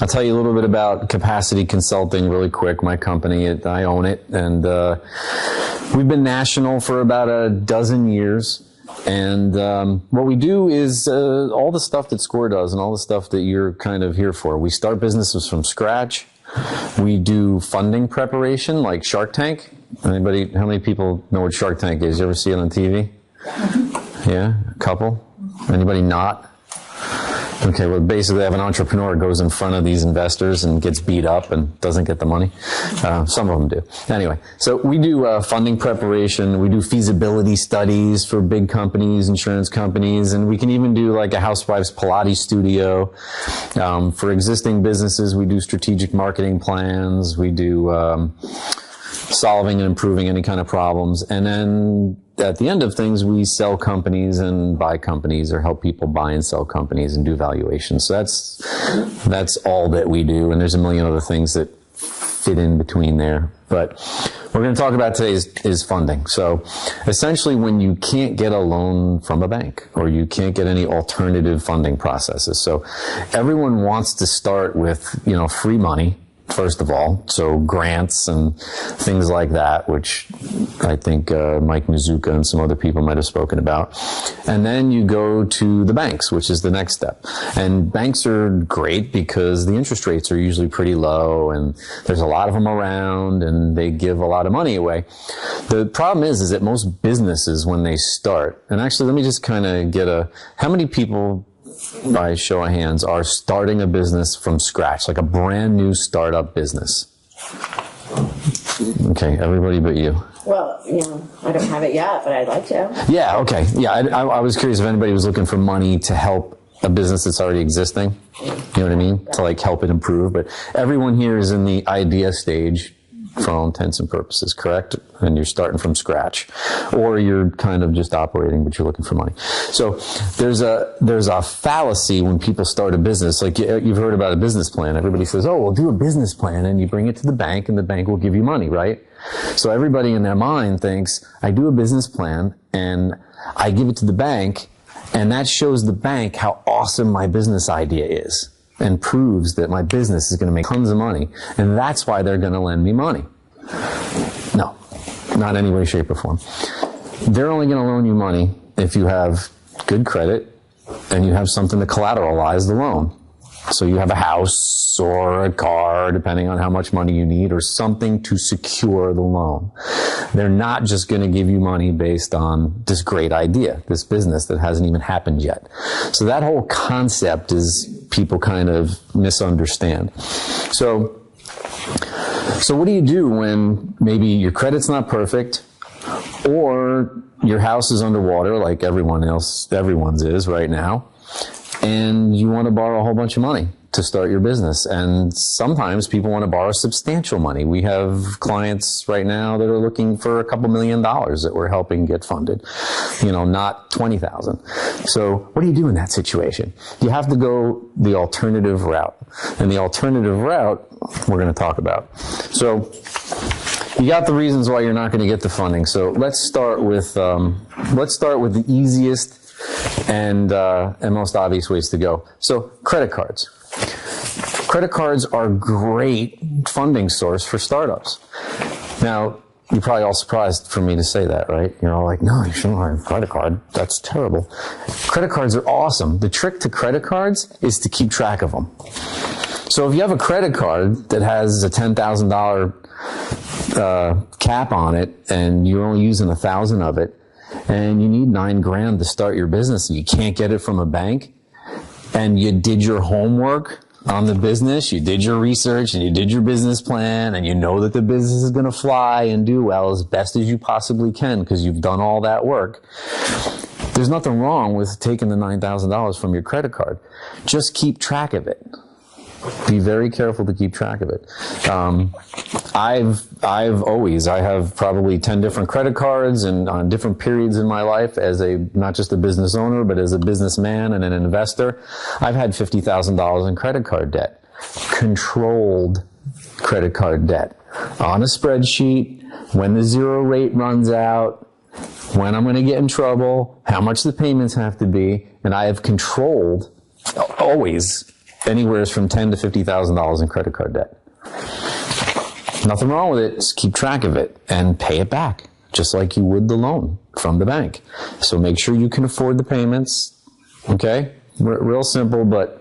I'll tell you a little bit about Capacity Consulting really quick. My company, I own it, and we've been national for about a dozen years. And what we do is all the stuff that SCORE does and all the stuff that you're kind of here for. We start businesses from scratch. We do funding preparation like Shark Tank. Anybody, how many people know what Shark Tank is? You ever see it on TV? Yeah, a couple? Anybody not? Okay, well, basically they have an entrepreneur who goes in front of these investors and gets beat up and doesn't get the money. Some of them do. Anyway, so we do funding preparation. We do feasibility studies for big companies, insurance companies, and we can even do like a housewife's Pilates studio. For existing businesses, we do strategic marketing plans. We do solving and improving any kind of problems. And then at the end of things, we sell companies and buy companies or help people buy and sell companies and do valuations. So that's all that we do. And there's a million other things that fit in between there. But what we're going to talk about today is funding. So essentially when you can't get a loan from a bank or you can't get any alternative funding processes. So everyone wants to start with, free money. First of all, so grants and things like that, which I think Mike Mizuka and some other people might have spoken about. And then you go to the banks, which is the next step. And banks are great because the interest rates are usually pretty low and there's a lot of them around and they give a lot of money away. The problem is that most businesses, when they start, and actually let me just kind of get how many people by show of hands, are starting a business from scratch, like a brand new startup business? Okay, everybody but you. Well, I don't have it yet, but I'd like to. Yeah, okay. Yeah, I was curious if anybody was looking for money to help a business that's already existing. You know what I mean? To like help it improve. But everyone here is in the idea stage for all intents and purposes, correct? And you're starting from scratch. Or you're kind of just operating, but you're looking for money. So there's a fallacy when people start a business. Like you've heard about a business plan. Everybody says, oh, we'll do a business plan and you bring it to the bank and the bank will give you money, right? So everybody in their mind thinks, I do a business plan and I give it to the bank and that shows the bank how awesome my business idea is. And proves that my business is going to make tons of money, and that's why they're going to lend me money. No, not any way, shape, or form. They're only going to loan you money if you have good credit and you have something to collateralize the loan. So you have a house or a car, depending on how much money you need, or something to secure the loan. They're not just going to give you money based on this great idea, this business that hasn't even happened yet. So that whole concept is people kind of misunderstand. So what do you do when maybe your credit's not perfect or your house is underwater like everyone's is right now, and you want to borrow a whole bunch of money to start your business? And sometimes people want to borrow substantial money. We have clients right now that are looking for a couple $1 million that we're helping get funded, not 20,000. So what do you do in that situation? You have to go the alternative route. And the alternative route we're going to talk about. So you got the reasons why you're not going to get the funding. So let's start with the easiest and most obvious ways to go. So credit cards. Credit cards are a great funding source for startups. Now, you're probably all surprised for me to say that, right? You're all like, no, you shouldn't have a credit card. That's terrible. Credit cards are awesome. The trick to credit cards is to keep track of them. So if you have a credit card that has a $10,000 cap on it and you're only using 1,000 of it, and you need $9,000 to start your business and you can't get it from a bank, and you did your homework on the business, you did your research and you did your business plan, and you know that the business is going to fly and do well as best as you possibly can because you've done all that work, there's nothing wrong with taking the $9,000 from your credit card. Just keep track of it. Be very careful to keep track of it. I have probably 10 different credit cards and on different periods in my life as not just a business owner, but as a businessman and an investor. I've had $50,000 in credit card debt, controlled credit card debt on a spreadsheet, when the zero rate runs out, when I'm going to get in trouble, how much the payments have to be, and I have controlled always anywhere from $10,000 to $50,000 in credit card debt. Nothing wrong with it. Just keep track of it and pay it back, just like you would the loan from the bank. So make sure you can afford the payments. Okay? Real simple, but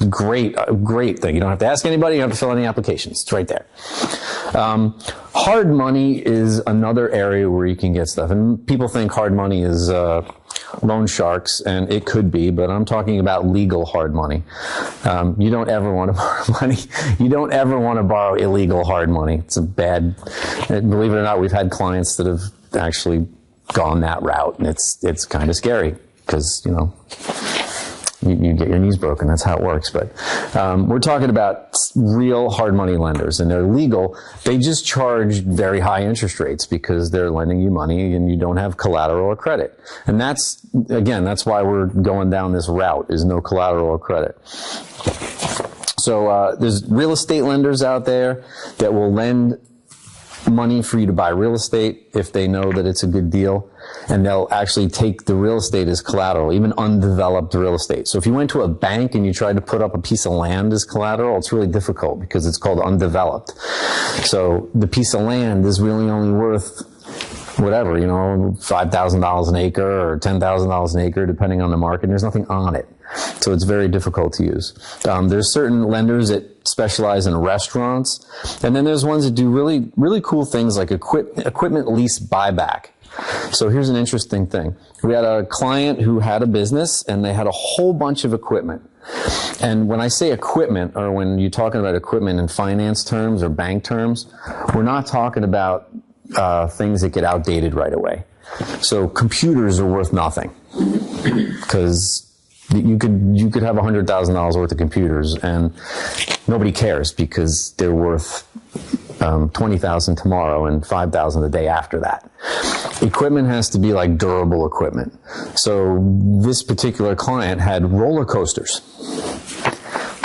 great thing. You don't have to ask anybody. You don't have to fill any applications. It's right there. Hard money is another area where you can get stuff. And people think hard money is loan sharks, and it could be, but I'm talking about legal hard money. You don't ever want to borrow money. You don't ever want to borrow illegal hard money. It's a bad, believe it or not, we've had clients that have actually gone that route, and it's kind of scary because, you know, you get your knees broken. That's how it works. But we're talking about real hard money lenders, and they're legal. They just charge very high interest rates because they're lending you money and you don't have collateral or credit. And that's why we're going down this route, is no collateral or credit. So there's real estate lenders out there that will lend money for you to buy real estate if they know that it's a good deal, and they'll actually take the real estate as collateral, even undeveloped real estate. So if you went to a bank and you tried to put up a piece of land as collateral, it's really difficult because it's called undeveloped. So the piece of land is really only worth whatever, you know, $5,000 an acre or $10,000 an acre, depending on the market. There's nothing on it. So it's very difficult to use. There's certain lenders that specialize in restaurants, and then there's ones that do really, really cool things like equipment lease buyback. So here's an interesting thing. We had a client who had a business, and they had a whole bunch of equipment. And when I say equipment, or when you're talking about equipment in finance terms or bank terms, we're not talking about things that get outdated right away. So computers are worth nothing because you could have $100,000 worth of computers and nobody cares because they're worth $20,000 tomorrow and $5,000 the day after that. Equipment has to be like durable equipment. So this particular client had roller coasters.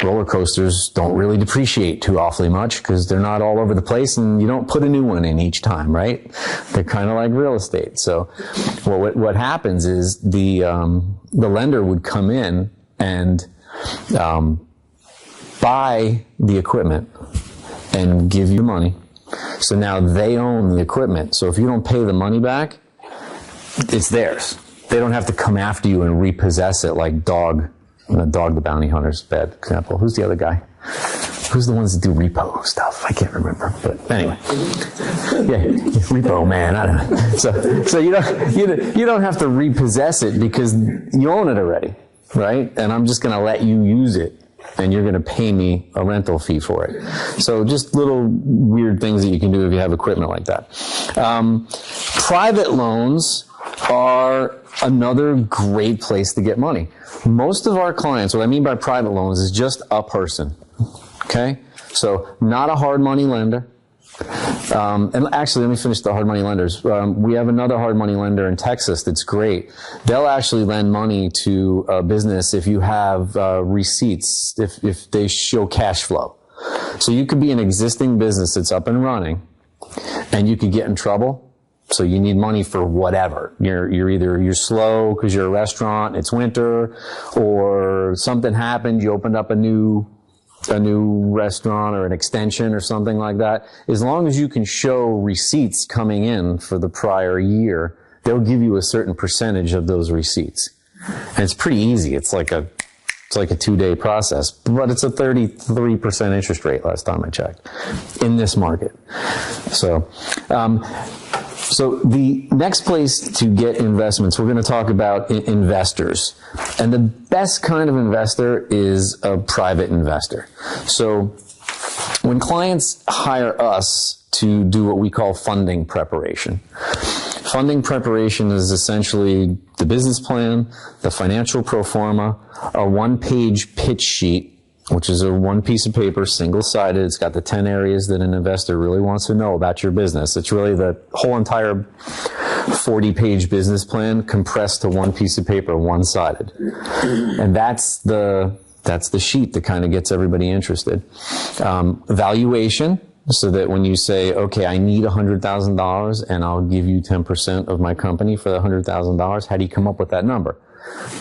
Roller coasters don't really depreciate too awfully much because they're not all over the place, and you don't put a new one in each time, right? They're kind of like real estate. So what happens is the lender would come in and buy the equipment and give you money. So now they own the equipment. So if you don't pay the money back, it's theirs. They don't have to come after you and repossess it like Dog the Bounty Hunter's bad example. Who's the other guy? Who's the ones that do repo stuff? I can't remember. But anyway, yeah, repo man. I don't know. So you don't have to repossess it because you own it already, right? And I'm just going to let you use it, and you're going to pay me a rental fee for it. So just little weird things that you can do if you have equipment like that. Private loans are another great place to get money. Most of our clients, what I mean by private loans is just a person. Okay? So not a hard money lender. And actually, let me finish the hard money lenders. We have another hard money lender in Texas that's great. They'll actually lend money to a business if you have receipts, if they show cash flow. So you could be an existing business that's up and running, and you could get in trouble. So you need money for whatever. You're slow because you're a restaurant, it's winter, or something happened, you opened up a new restaurant or an extension or something like that. As long as you can show receipts coming in for the prior year, they'll give you a certain percentage of those receipts. And it's pretty easy. It's like a 2-day process, but it's a 33% interest rate last time I checked in this market. So the next place to get investments, we're going to talk about investors. And the best kind of investor is a private investor. So when clients hire us to do what we call funding preparation, funding preparation is essentially the business plan, the financial pro forma, a one-page pitch sheet, which is a one piece of paper, single-sided. It's got the 10 areas that an investor really wants to know about your business. It's really the whole entire 40-page business plan compressed to one piece of paper, one-sided. And that's the sheet that kind of gets everybody interested. Valuation, so that when you say, okay, I need $100,000 and I'll give you 10% of my company for the $100,000, how do you come up with that number?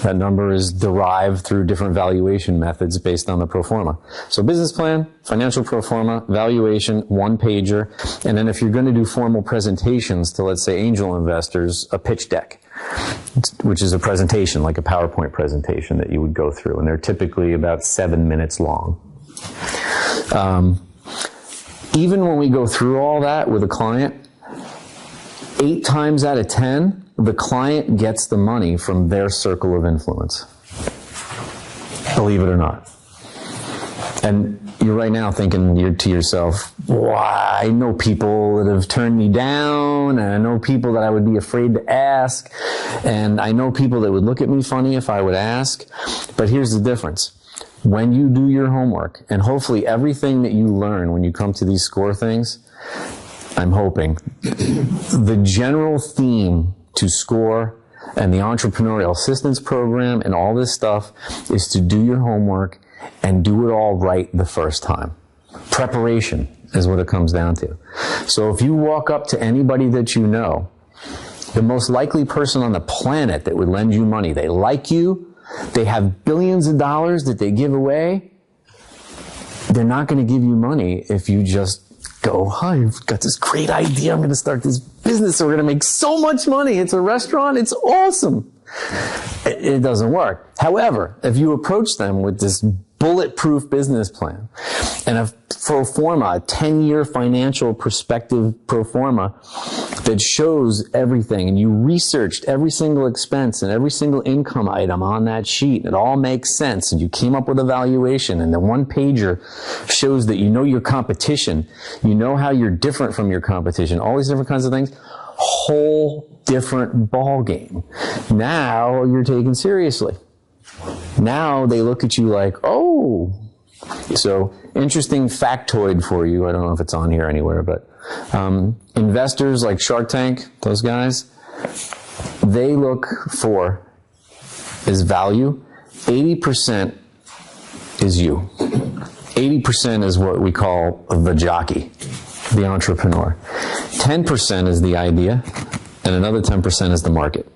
That number is derived through different valuation methods based on the pro forma. So business plan, financial pro forma, valuation, one pager, and then if you're going to do formal presentations to, let's say, angel investors, a pitch deck, which is a presentation, like a PowerPoint presentation that you would go through, and they're typically about 7 minutes long. Even when we go through all that with a client, 8 times out of 10, the client gets the money from their circle of influence. Believe it or not. And you're right now thinking to yourself, "Why? I know people that have turned me down, and I know people that I would be afraid to ask, and I know people that would look at me funny if I would ask." But here's the difference. When you do your homework, and hopefully everything that you learn when you come to these SCORE things, I'm hoping, the general theme to SCORE and the Entrepreneurial Assistance Program and all this stuff is to do your homework and do it all right the first time. Preparation is what it comes down to. So if you walk up to anybody that you know, the most likely person on the planet that would lend you money, they like you, they have billions of dollars that they give away, they're not going to give you money if you just go, "Hi, I've got this great idea. I'm going to start this business. We're going to make so much money. It's a restaurant. It's awesome." It doesn't work. However, if you approach them with this bulletproof business plan and a pro forma, a 10-year financial perspective pro forma that shows everything, and you researched every single expense and every single income item on that sheet, it all makes sense, and you came up with a valuation, and the one pager shows that you know your competition, you know how you're different from your competition, all these different kinds of things, whole different ball game. Now you're taken seriously. Now they look at you like, "Oh." So, interesting factoid for you. I don't know if it's on here anywhere, but investors like Shark Tank, those guys, they look for is value. 80% is you. 80% is what we call the jockey, the entrepreneur. 10% is the idea, and another 10% is the market.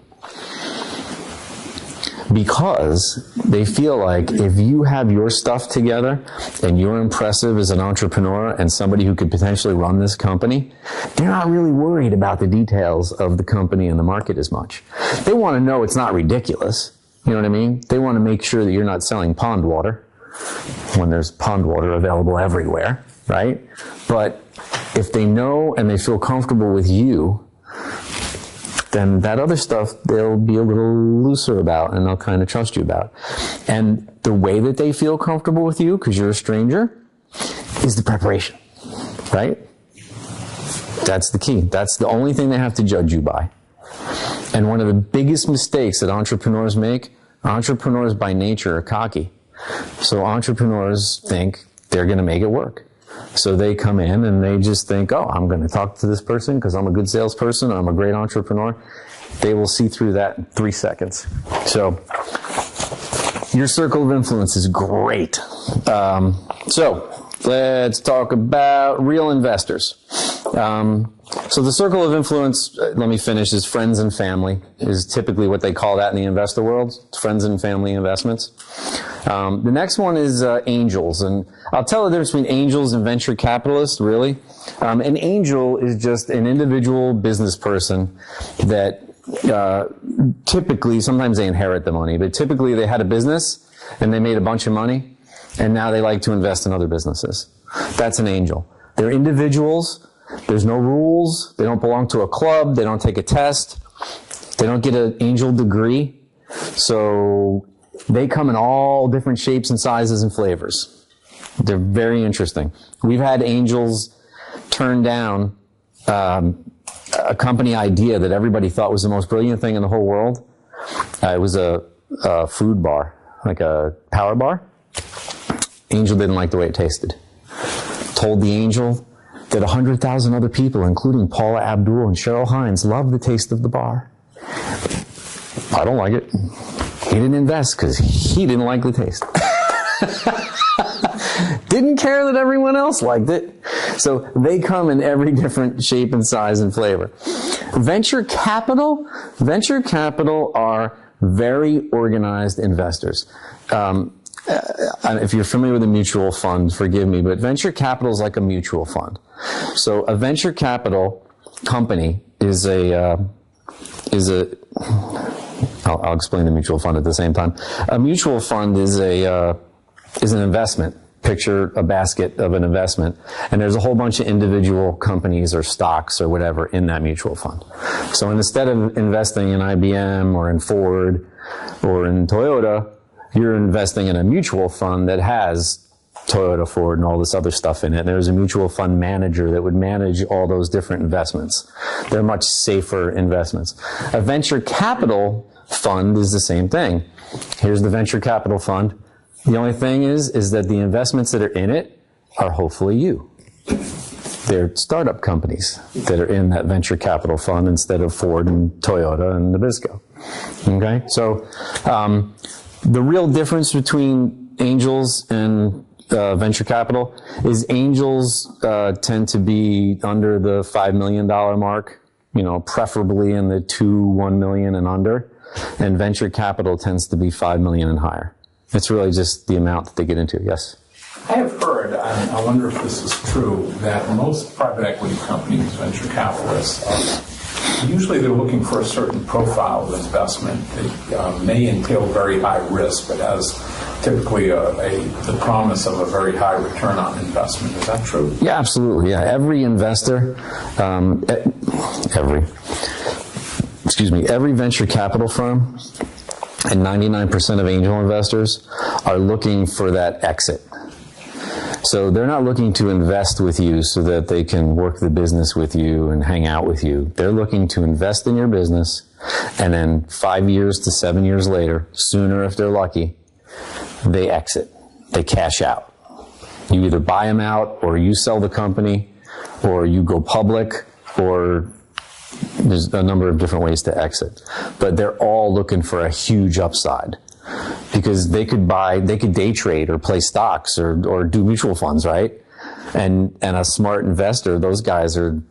Because they feel like if you have your stuff together and you're impressive as an entrepreneur and somebody who could potentially run this company, they're not really worried about the details of the company and the market as much. They want to know it's not ridiculous. You know what I mean? They want to make sure that you're not selling pond water when there's pond water available everywhere, right? But if they know and they feel comfortable with you, then that other stuff they'll be a little looser about and they'll kind of trust you about. And the way that they feel comfortable with you, because you're a stranger, is the preparation, right? That's the key. That's the only thing they have to judge you by. And one of the biggest mistakes that entrepreneurs make, entrepreneurs by nature are cocky. So entrepreneurs think they're going to make it work. So they come in and they just think, "Oh, I'm going to talk to this person because I'm a good salesperson, I'm a great entrepreneur." They will see through that in 3 seconds. So your circle of influence is great. So let's talk about real investors. So the circle of influence, let me finish, is friends and family, is typically what they call that in the investor world. It's friends and family investments. The next one is angels, and I'll tell the difference between angels and venture capitalists, really. An angel is just an individual business person that typically, sometimes they inherit the money, but typically they had a business and they made a bunch of money, and now they like to invest in other businesses. That's an angel. They're individuals. There's no rules. They don't belong to a club. They don't take a test. They don't get an angel degree. So they come in all different shapes and sizes and flavors. They're very interesting. We've had angels turn down a company idea that everybody thought was the most brilliant thing in the whole world. It was a food bar, like a power bar. Angel didn't like the way it tasted. Told the angel that 100,000 other people, including Paula Abdul and Cheryl Hines, love the taste of the bar. I don't like it. He didn't invest because he didn't like the taste. Didn't care that everyone else liked it. So they come in every different shape and size and flavor. Venture capital are very organized investors. If you're familiar with a mutual fund, forgive me, but venture capital is like a mutual fund. So a venture capital company is I'll explain the mutual fund at the same time. A mutual fund is an investment. Picture a basket of an investment, and there's a whole bunch of individual companies or stocks or whatever in that mutual fund. So instead of investing in IBM or in Ford or in Toyota, you're investing in a mutual fund that has Toyota, Ford, and all this other stuff in it. And there's a mutual fund manager that would manage all those different investments. They're much safer investments. A venture capital fund is the same thing. Here's the venture capital fund. The only thing is that the investments that are in it are hopefully you. They're startup companies that are in that venture capital fund instead of Ford and Toyota and Nabisco. Okay? So, the real difference between angels and venture capital is angels tend to be under the $5 million mark, preferably in the $1 million and under, and venture capital tends to be $5 million and higher. It's really just the amount that they get into. Yes? I have heard, I wonder if this is true, that most private equity companies, venture capitalists, usually they're looking for a certain profile of investment that may entail very high risk, but has typically the promise of a very high return on investment. Is that true? Yeah, absolutely. Yeah, every investor, every venture capital firm and 99% of angel investors are looking for that exit. So they're not looking to invest with you so that they can work the business with you and hang out with you. They're looking to invest in your business, and then 5 years to 7 years later, sooner if they're lucky, they exit. They cash out. You either buy them out, or you sell the company, or you go public, or there's a number of different ways to exit. But they're all looking for a huge upside. Because they could day trade or play stocks or do mutual funds, right? And a smart investor, those guys are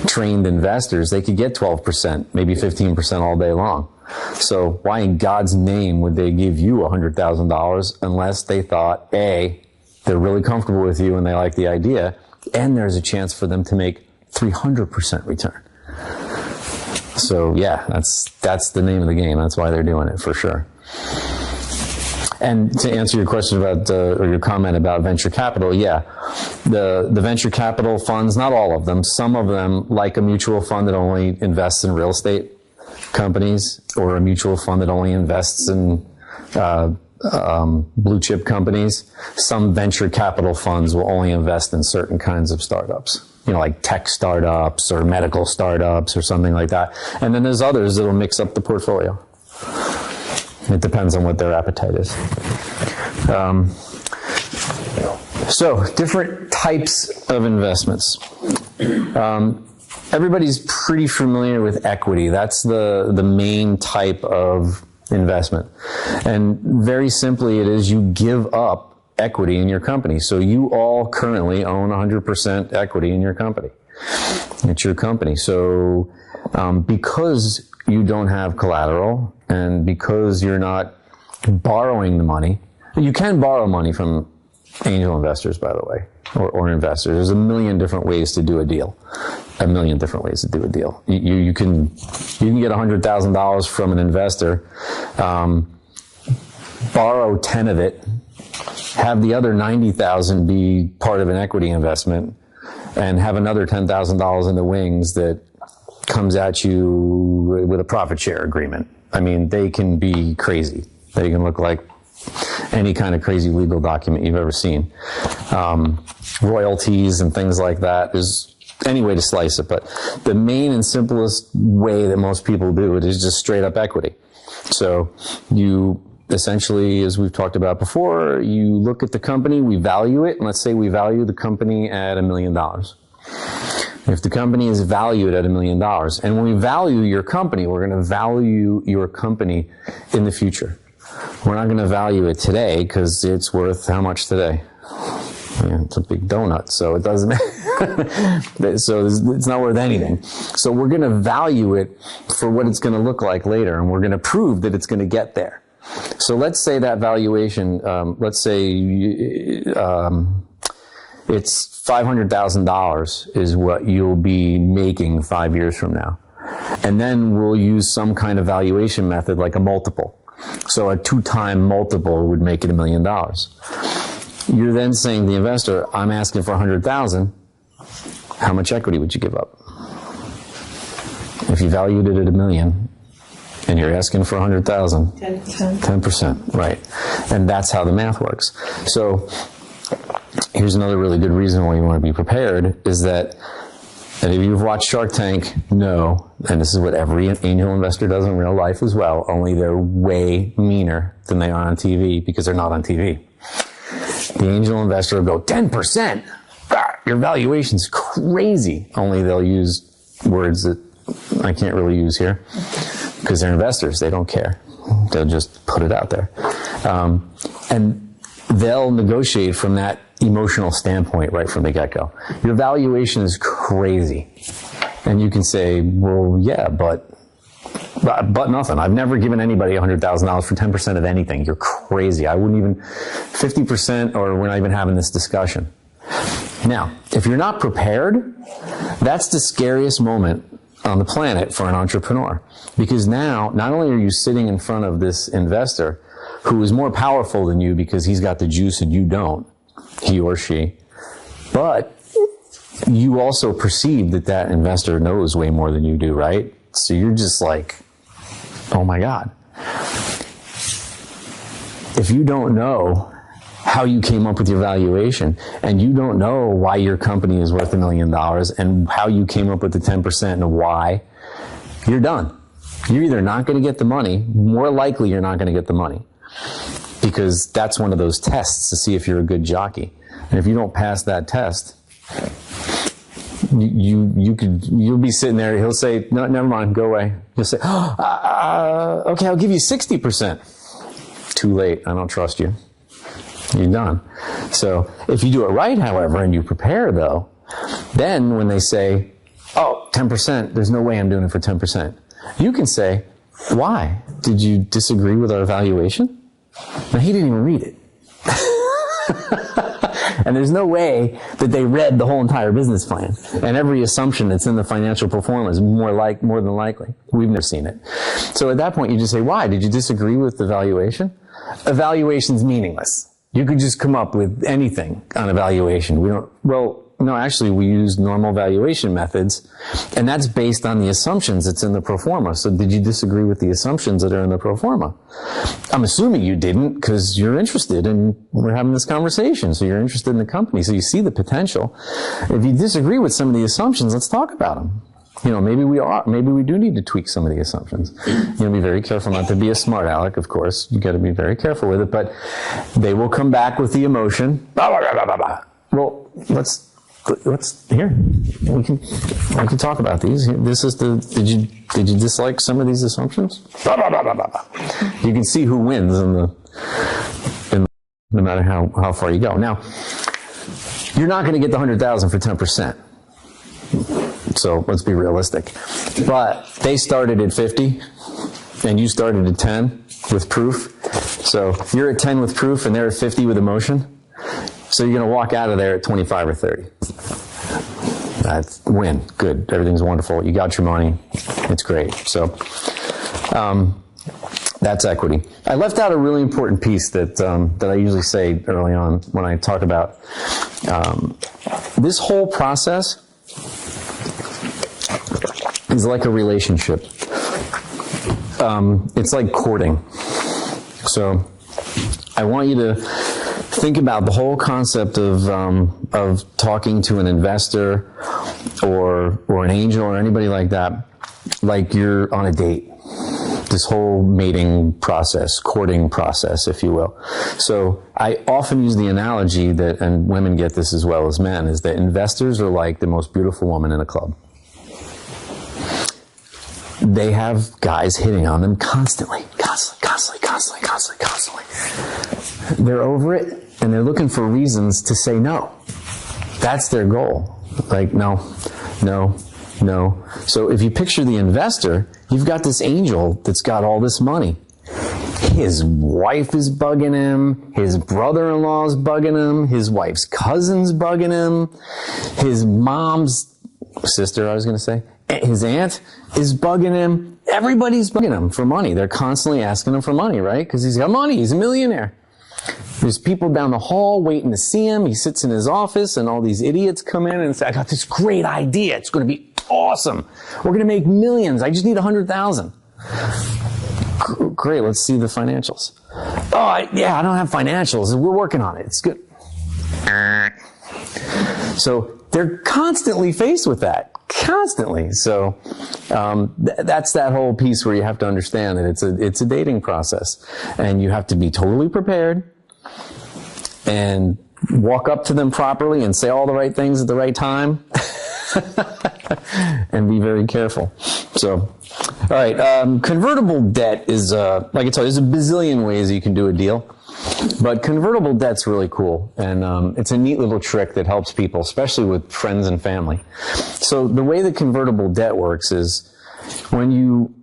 trained investors, they could get 12%, maybe 15% all day long. So why in God's name would they give you $100,000 unless they thought, A, they're really comfortable with you and they like the idea, and there's a chance for them to make 300% return. So yeah, that's the name of the game. That's why they're doing it for sure. And to answer your question about, or your comment about venture capital, yeah, the venture capital funds, not all of them, some of them, like a mutual fund that only invests in real estate companies, or a mutual fund that only invests in blue chip companies, some venture capital funds will only invest in certain kinds of startups. Like tech startups or medical startups or something like that. And then there's others that'll mix up the portfolio. It depends on what their appetite is. So, different types of investments. Everybody's pretty familiar with equity. That's the main type of investment. And very simply, it is you give up equity in your company. So you all currently own 100% equity in your company. It's your company. So because you don't have collateral and because you're not borrowing the money, you can borrow money from angel investors, by the way, or investors. There's a million different ways to do a deal. A million different ways to do a deal. You can get $100,000 from an investor, borrow 10 of it, have the other 90,000 be part of an equity investment, and have another $10,000 in the wings that comes at you with a profit share agreement. I mean, they can be crazy. They can look like any kind of crazy legal document you've ever seen. Royalties and things like that. There's any way to slice it, but the main and simplest way that most people do it is just straight up equity. So you essentially, as we've talked about before, you look at the company, we value it, and let's say we value the company at $1 million. If the company is valued at $1 million, and when we value your company, we're going to value your company in the future. We're not going to value it today because it's worth how much today? Yeah, it's a big donut, so it doesn't So it's not worth anything. So we're going to value it for what it's going to look like later, and we're going to prove that it's going to get there. So let's say that valuation, let's say it's $500,000 is what you'll be making 5 years from now. And then we'll use some kind of valuation method like a multiple. So a 2-time multiple would make it $1 million. You're then saying to the investor, I'm asking for $100,000. How much equity would you give up? If you valued it at $1 million and you're asking for $100,000, 10%, right? And that's how the math works. So here's another really good reason why you want to be prepared is that, and if you've watched Shark Tank, know, and this is what every angel investor does in real life as well, only they're way meaner than they are on TV because they're not on TV. The angel investor will go, 10%? Your valuation's crazy. Only they'll use words that I can't really use here because they're investors. They don't care. They'll just put it out there. And they'll negotiate from that emotional standpoint right from the get-go. Your valuation is crazy. And you can say, well, yeah, but nothing. I've never given anybody $100,000 for 10% of anything. You're crazy. I wouldn't even, 50%, or we're not even having this discussion. Now, if you're not prepared, that's the scariest moment on the planet for an entrepreneur. Because now, not only are you sitting in front of this investor who is more powerful than you because he's got the juice and you don't, he or she, but you also perceive that that investor knows way more than you do, right? So you're just like, oh my God. If you don't know how you came up with your valuation, and you don't know why your company is worth $1 million, and how you came up with the 10% and why, you're done. You're either not going to get the money, more likely you're not going to get the money, because that's one of those tests to see if you're a good jockey. And if you don't pass that test, you'll be sitting there, he'll say, no, never mind, go away. You'll say, okay, I'll give you 60%. Too late, I don't trust you. You're done. So if you do it right, however, and you prepare though, then when they say, oh, 10%, there's no way I'm doing it for 10%. You can say, why? Did you disagree with our evaluation? Now, he didn't even read it. And there's no way that they read the whole entire business plan. And every assumption that's in the financial performance, more than likely. We've never seen it. So at that point, you just say, why? Did you disagree with the valuation? Evaluation's meaningless. You could just come up with anything on evaluation. No, actually, we use normal valuation methods, and that's based on the assumptions that's in the pro forma. So did you disagree with the assumptions that are in the pro forma? I'm assuming you didn't, because you're interested, and we're having this conversation, so you're interested in the company, so you see the potential. If you disagree with some of the assumptions, let's talk about them. Maybe we do need to tweak some of the assumptions. Be very careful not to be a smart aleck, of course. You got to be very careful with it, but they will come back with the emotion. Well, let's here. We can talk about these. This is did you dislike some of these assumptions? You can see who wins no matter how far you go. Now, you're not going to get the 100,000 for 10%. So let's be realistic. But they started at 50, and you started at 10 with proof. So you're at 10 with proof, and they're at 50 with emotion. So you're going to walk out of there at 25 or 30. That's win. Good. Everything's wonderful. You got your money. It's great. So that's equity. I left out a really important piece that I usually say early on when I talk about this whole process is like a relationship. It's like courting. So I want you to think about the whole concept of talking to an investor or an angel or anybody like that, like you're on a date. This whole mating process, courting process, if you will. So I often use the analogy that, and women get this as well as men, is that investors are like the most beautiful woman in a club. They have guys hitting on them constantly. They're over it, and they're looking for reasons to say no. That's their goal. Like, no. So if you picture the investor, you've got this angel that's got all this money. His wife is bugging him. His brother-in-law's bugging him. His wife's cousin's bugging him. His mom's sister, I was going to say, his aunt is bugging him. Everybody's bugging him for money. They're constantly asking him for money, right? Because he's got money. He's a millionaire. There's people down the hall waiting to see him. He sits in his office, and all these idiots come in and say, I got this great idea. It's going to be awesome. We're going to make millions. I just need 100,000. Great, let's see the financials. Oh, yeah, I don't have financials. We're working on it. It's good. So they're constantly faced with that. Constantly. So that's that whole piece where you have to understand that it's a dating process. And you have to be totally prepared and walk up to them properly and say all the right things at the right time. And be very careful. So, all right, convertible debt is, like I told you, there's a bazillion ways you can do a deal. But convertible debt's really cool, and it's a neat little trick that helps people, especially with friends and family. So the way the convertible debt works is when you,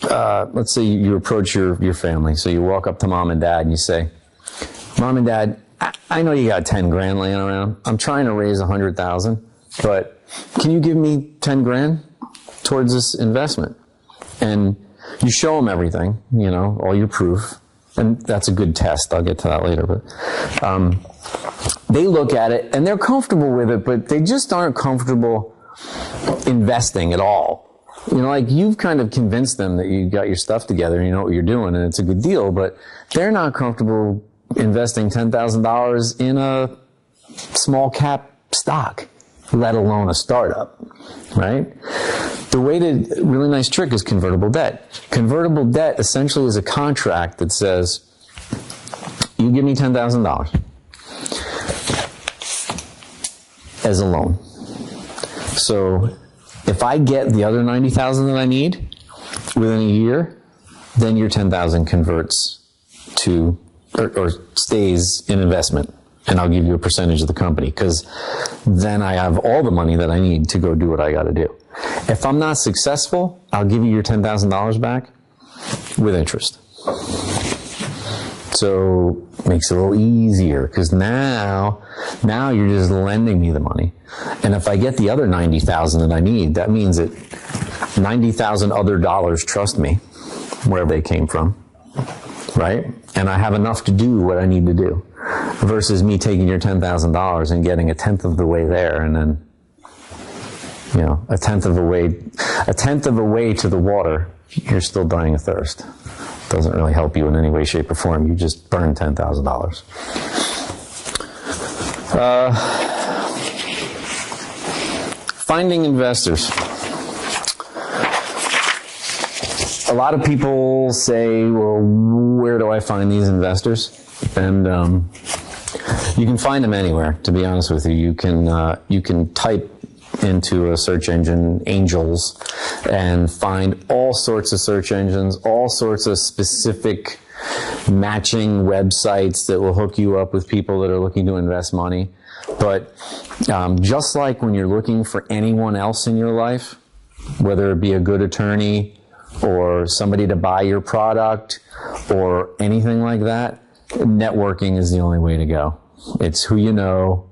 let's say you approach your family. So you walk up to mom and dad and you say, Mom and Dad, I know you got 10 grand laying around. I'm trying to raise 100,000, but can you give me 10 grand towards this investment? And you show them everything, you know, all your proof. And that's a good test. I'll get to that later. But they look at it and they're comfortable with it, but they just aren't comfortable investing at all. You know, like you've kind of convinced them that you got your stuff together and you know what you're doing and it's a good deal, but they're not comfortable investing $10,000 in a small cap stock, let alone a startup, right? The way to, really nice trick is convertible debt. Convertible debt essentially is a contract that says, you give me $10,000 as a loan. So if I get the other $90,000 that I need within a year, then your $10,000 converts to, or stays in investment. And I'll give you a percentage of the company because then I have all the money that I need to go do what I got to do. If I'm not successful, I'll give you your $10,000 back with interest. So it makes it a little easier because now you're just lending me the money. And if I get the other $90,000 that I need, that means that 90,000 other dollars trust me wherever they came from, right? And I have enough to do what I need to do. Versus me taking your $10,000 and getting a tenth of the way there, and then, you know, a tenth of a way to the water, you're still dying of thirst. Doesn't really help you in any way, shape, or form. You just burn $10,000. Finding investors. A lot of people say, well, where do I find these investors? And you can find them anywhere, to be honest with you. You can type into a search engine, angels, and find all sorts of search engines, all sorts of specific matching websites that will hook you up with people that are looking to invest money. But just like when you're looking for anyone else in your life, whether it be a good attorney or somebody to buy your product or anything like that, networking is the only way to go. It's who you know.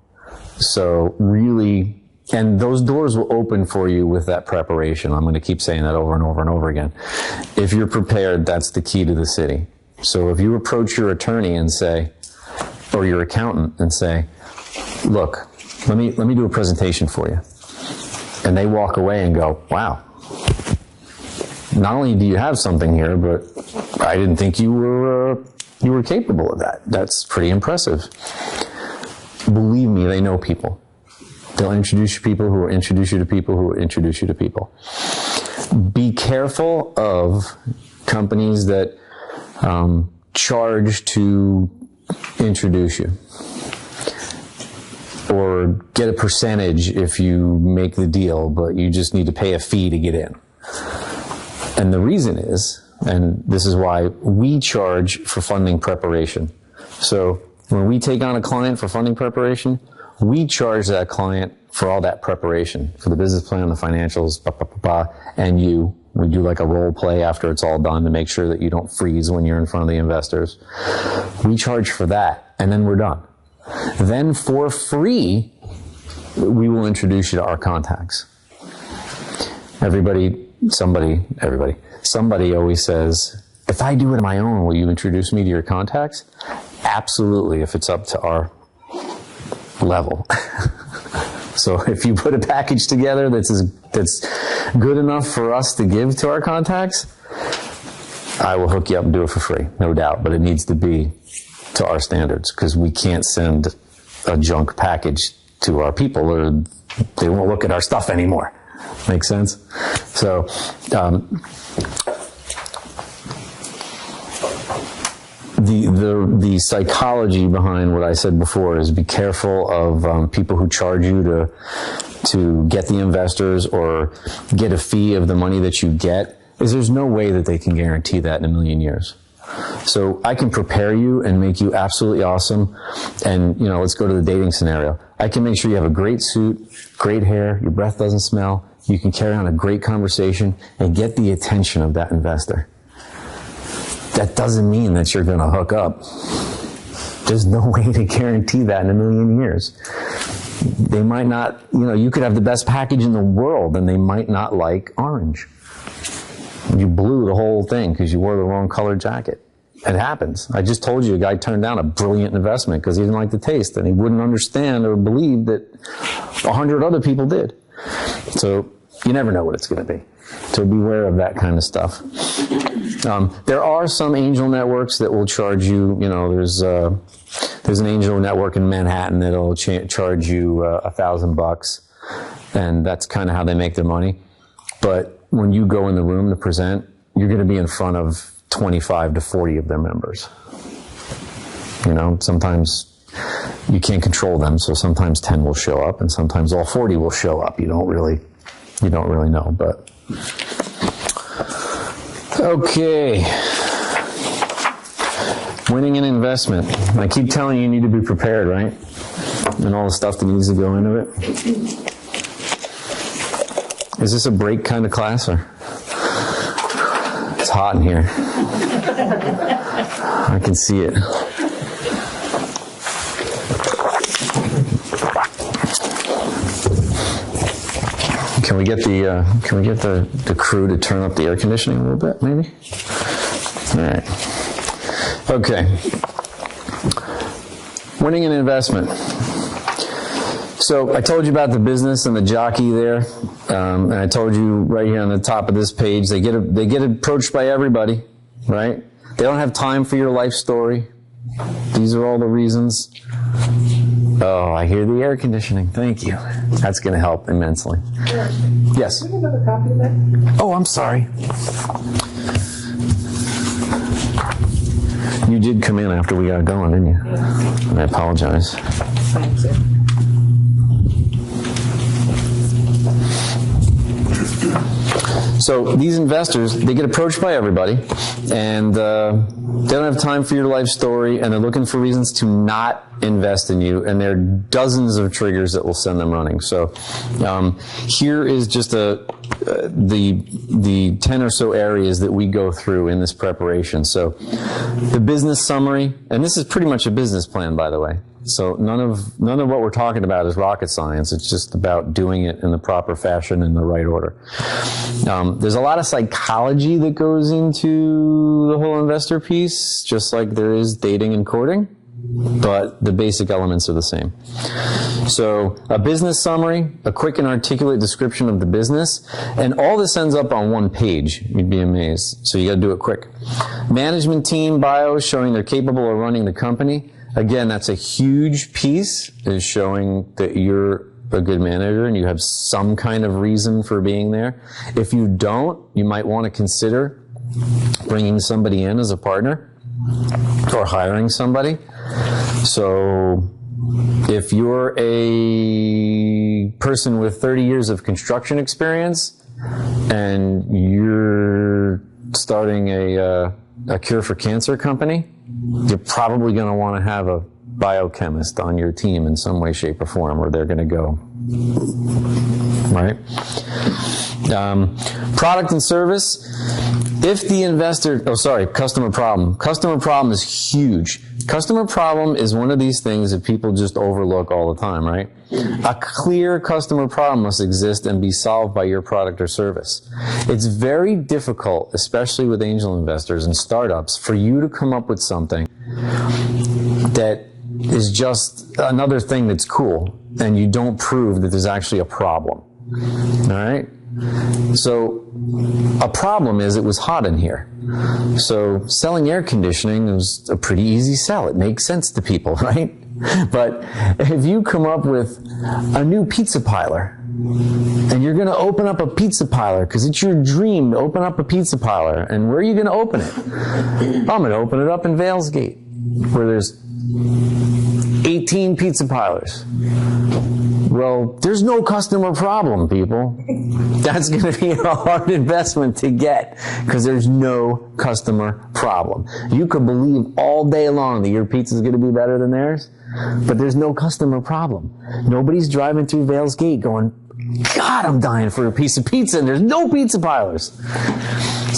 So really, and those doors will open for you with that preparation. I'm going to keep saying that over and over and over again. If you're prepared, that's the key to the city. So if you approach your attorney and say, or your accountant and say, look, let me do a presentation for you. And they walk away and go, wow, not only do you have something here, but I didn't think you were capable of that. That's pretty impressive. Believe me, they know people. They'll introduce you to people who will introduce you to people who will introduce you to people. Be careful of companies that charge to introduce you or get a percentage if you make the deal, but you just need to pay a fee to get in. And the reason is, and this is why we charge for funding preparation. So when we take on a client for funding preparation, we charge that client for all that preparation, for the business plan, the financials, and we do like a role play after it's all done to make sure that you don't freeze when you're in front of the investors. We charge for that, and then we're done. Then for free, we will introduce you to our contacts. Somebody always says, if I do it on my own, will you introduce me to your contacts? Absolutely, if it's up to our level. So if you put a package together that's good enough for us to give to our contacts, I will hook you up and do it for free, no doubt. But it needs to be to our standards, because we can't send a junk package to our people, or they won't look at our stuff anymore. Make sense? So, the psychology behind what I said before is be careful of people who charge you to get the investors or get a fee of the money that you get, is there's no way that they can guarantee that in a million years. So I can prepare you and make you absolutely awesome. And, let's go to the dating scenario. I can make sure you have a great suit, great hair, your breath doesn't smell, you can carry on a great conversation and get the attention of that investor. That doesn't mean that you're going to hook up. There's no way to guarantee that in a million years. They might not, you could have the best package in the world and they might not like orange. You blew the whole thing because you wore the wrong colored jacket. It happens. I just told you a guy turned down a brilliant investment because he didn't like the taste and he wouldn't understand or believe that 100 other people did. So you never know what it's going to be. So beware of that kind of stuff. There are some angel networks that will charge you, there's an angel network in Manhattan that'll charge you $1,000, and that's kind of how they make their money. But when you go in the room to present, you're going to be in front of 25 to 40 of their members. Sometimes you can't control them, so sometimes 10 will show up, and sometimes all 40 will show up. You don't really know, but. Okay. Winning an investment. I keep telling you, you need to be prepared, right? And all the stuff that needs to go into it. Is this a break kind of class, or? It's hot in here. I can see it. Can we get the crew to turn up the air conditioning a little bit, maybe? All right. Okay. Winning an investment. So I told you about the business and the jockey there, and I told you right here on the top of this page, they get approached by everybody, right? They don't have time for your life story. These are all the reasons. Oh, I hear the air conditioning. Thank you. That's going to help immensely. Yes? Can you have a copy of that? Oh, I'm sorry. You did come in after we got going, didn't you? Yeah. I apologize. Thanks, sir. So these investors, they get approached by everybody, and they don't have time for your life story, and they're looking for reasons to not invest in you, and there are dozens of triggers that will send them running. So here is just the 10 or so areas that we go through in this preparation. So the business summary, and this is pretty much a business plan, by the way. So none of what we're talking about is rocket science. It's just about doing it in the proper fashion in the right order. There's a lot of psychology that goes into the whole investor piece, just like there is dating and courting, but the basic elements are the same. So a business summary, a quick and articulate description of the business, and all this ends up on one page. You'd be amazed. So you got to do it quick. Management team bio showing they're capable of running the company. Again, that's a huge piece, is showing that you're a good manager and you have some kind of reason for being there. If you don't, you might want to consider bringing somebody in as a partner or hiring somebody. So if you're a person with 30 years of construction experience and you're starting a cure for cancer company, you're probably going to want to have a biochemist on your team in some way, shape, or form, or they're going to go. Right? Product and service. If the investor, customer problem. Customer problem is huge. Customer problem is one of these things that people just overlook all the time, right? A clear customer problem must exist and be solved by your product or service. It's very difficult, especially with angel investors and startups, for you to come up with something that is just another thing that's cool and you don't prove that there's actually a problem. All right? So a problem is it was hot in here. So selling air conditioning is a pretty easy sell. It makes sense to people, right? But if you come up with a new pizza piler and you're going to open up a pizza piler because it's your dream to open up a pizza piler, and where are you going to open it? I'm going to open it up in Valesgate where there's 18 pizza pilers. Well, there's no customer problem, people. That's going to be a hard investment to get because there's no customer problem. You could believe all day long that your pizza is going to be better than theirs, but there's no customer problem. Nobody's driving through Vales Gate going, God, I'm dying for a piece of pizza, and there's no pizza pilers.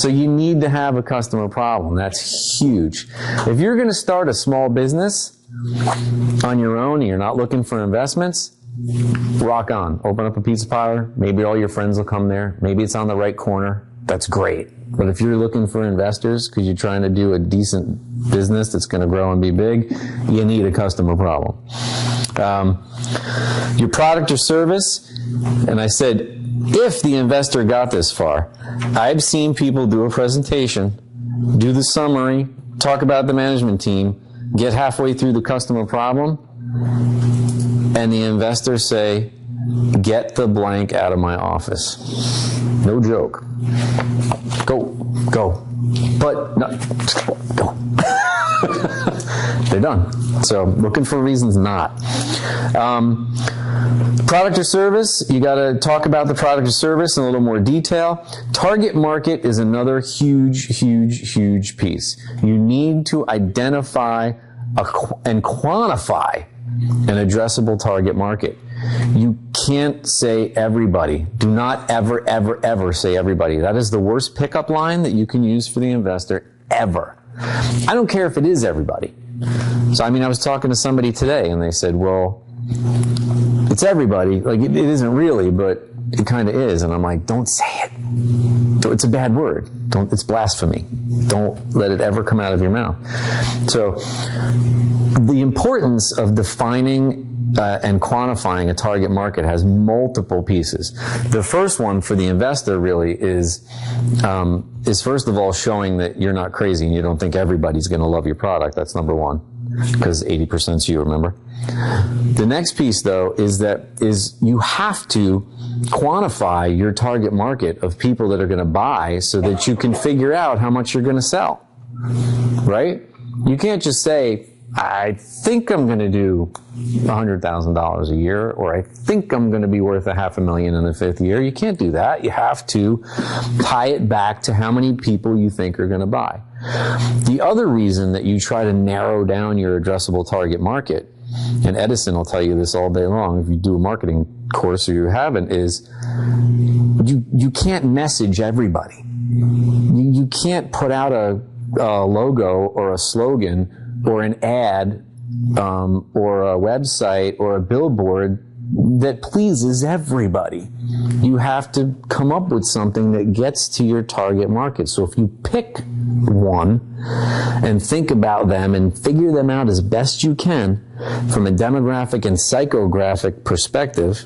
So you need to have a customer problem. That's huge. If you're going to start a small business on your own and you're not looking for investments, rock on. Open up a pizza piler. Maybe all your friends will come there. Maybe it's on the right corner. That's great. But if you're looking for investors because you're trying to do a decent business that's going to grow and be big, you need a customer problem. Your product or service, and I said, if the investor got this far, I've seen people do a presentation, do the summary, talk about the management team, get halfway through the customer problem, and the investor say, get the blank out of my office. No joke. Go. But, no, go. They're done. So, looking for reasons not. Product or service, you got to talk about the product or service in a little more detail. Target market is another huge piece. You need to identify and quantify an addressable target market. You can't say everybody. Do not ever say everybody. That is the worst pickup line that you can use for the investor ever. I don't care if it is everybody. So, I was talking to somebody today and they said, well, it's everybody. Like, it isn't really, but it kind of is. And I'm like, don't say it. It's a bad word. It's blasphemy. Don't let it ever come out of your mouth. So, the importance of defining and quantifying a target market has multiple pieces. The first one for the investor really is first of all showing that you're not crazy and you don't think everybody's going to love your product. That's number one, because 80% is you, remember? The next piece, though, is you have to quantify your target market of people that are going to buy so that you can figure out how much you're going to sell, right? You can't just say, I think I'm going to do $100,000 a year, or I think I'm going to be worth $500,000 in the fifth year. You can't do that. You have to tie it back to how many people you think are going to buy. The other reason that you try to narrow down your addressable target market, and Edison will tell you this all day long if you do a marketing course or you haven't, is you can't message everybody. You can't put out a logo or a slogan or an ad, or a website, or a billboard that pleases everybody. You have to come up with something that gets to your target market. So if you pick one and think about them and figure them out as best you can from a demographic and psychographic perspective,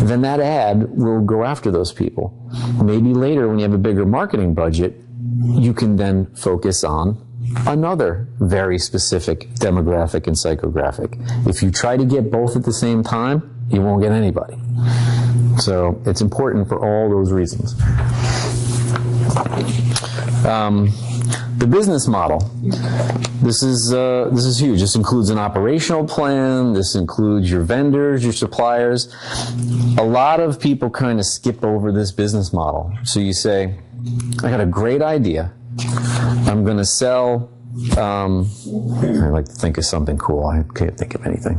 then that ad will go after those people. Maybe later, when you have a bigger marketing budget, you can then focus on another very specific demographic and psychographic. If you try to get both at the same time, you won't get anybody. So it's important for all those reasons. The business model. This is huge. This includes an operational plan. This includes your vendors, your suppliers. A lot of people kind of skip over this business model. So you say, I got a great idea. I'm going to sell I like to think of something cool. I can't think of anything.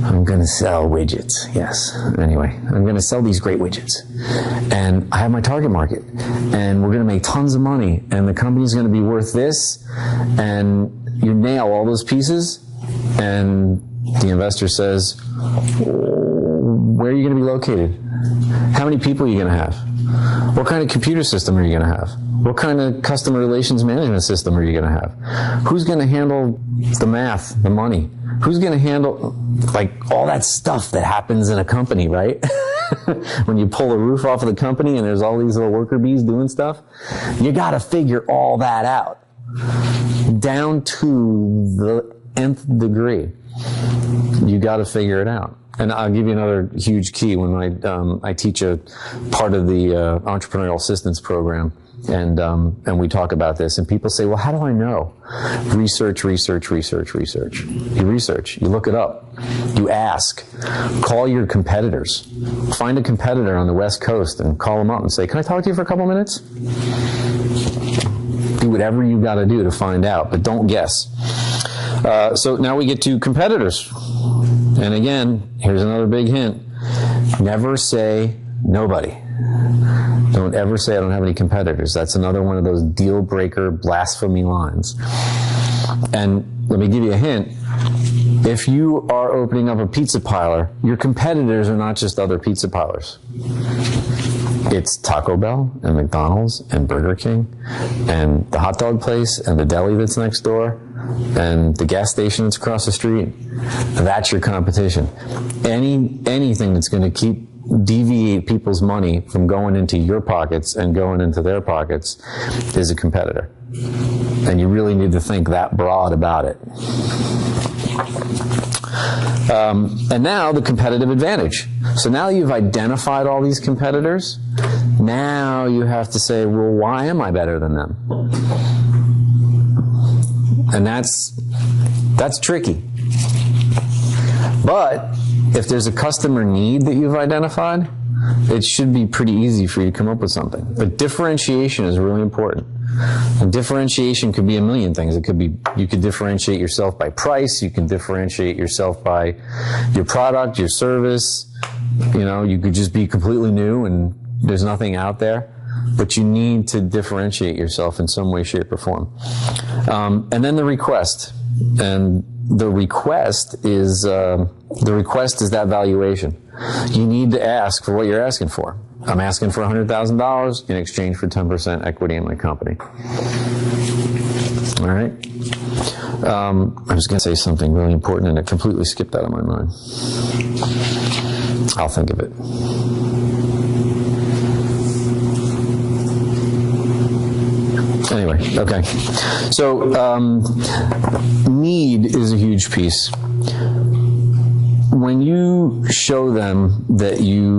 I'm going to sell widgets. Yes. Anyway, I'm going to sell these great widgets. And I have my target market. And we're going to make tons of money. And the company's going to be worth this. And you nail all those pieces. And the investor says, where are you going to be located? How many people are you going to have? What kind of computer system are you going to have? What kind of customer relations management system are you going to have? Who's going to handle the math, the money? Who's going to handle, like, all that stuff that happens in a company, right? When you pull the roof off of the company and there's all these little worker bees doing stuff, you got to figure all that out down to the nth degree. You got to figure it out. And I'll give you another huge key when I teach a part of the entrepreneurial assistance program, and we talk about this, and people say, well, how do I know? Research. You research. You look it up. You ask. Call your competitors. Find a competitor on the West Coast and call them up and say, can I talk to you for a couple minutes? Do whatever you got to do to find out, but don't guess. So now we get to competitors. And again, here's another big hint. Never say nobody. Don't ever say I don't have any competitors. That's another one of those deal breaker blasphemy lines. And let me give you a hint. If you are opening up a pizza parlor, your competitors are not just other pizza parlors. It's Taco Bell and McDonald's and Burger King and the hot dog place and the deli that's next door and the gas station that's across the street. That's your competition. Anything that's going to deviate people's money from going into your pockets and going into their pockets is a competitor. And you really need to think that broad about it. And now the competitive advantage. So now you've identified all these competitors. Now you have to say, well, why am I better than them? And that's tricky. But if there's a customer need that you've identified, it should be pretty easy for you to come up with something. But differentiation is really important. And differentiation could be a million things. It could be, you could differentiate yourself by price, you can differentiate yourself by your product, your service. You know, you could just be completely new and there's nothing out there. But you need to differentiate yourself in some way, shape, or form. And then the request. And the request is that valuation. You need to ask for what you're asking for. I'm asking for $100,000 in exchange for 10% equity in my company. All right. I was going to say something really important, and it completely skipped out of my mind. I'll think of it. Anyway, okay. So, need is a huge piece. When you show them that you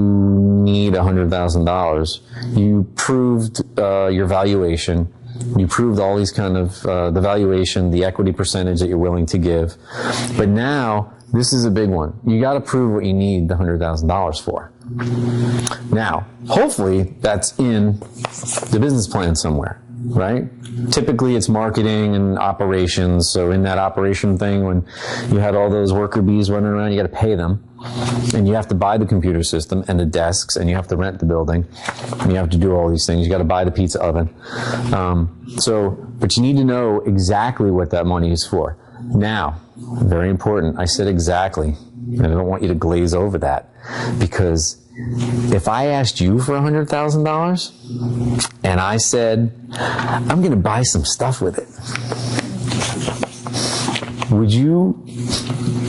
need $100,000, you proved your valuation. You proved all these kind of, the valuation, the equity percentage that you're willing to give. But now, this is a big one. You got to prove what you need the $100,000 for. Now, hopefully, that's in the business plan somewhere, right? Typically, it's marketing and operations. So in that operation thing, when you had all those worker bees running around, you got to pay them. And you have to buy the computer system and the desks, and you have to rent the building. And you have to do all these things. You got to buy the pizza oven. But you need to know exactly what that money is for. Now, very important, I said exactly. And I don't want you to glaze over that. Because if I asked you for $100,000 and I said, I'm going to buy some stuff with it, would you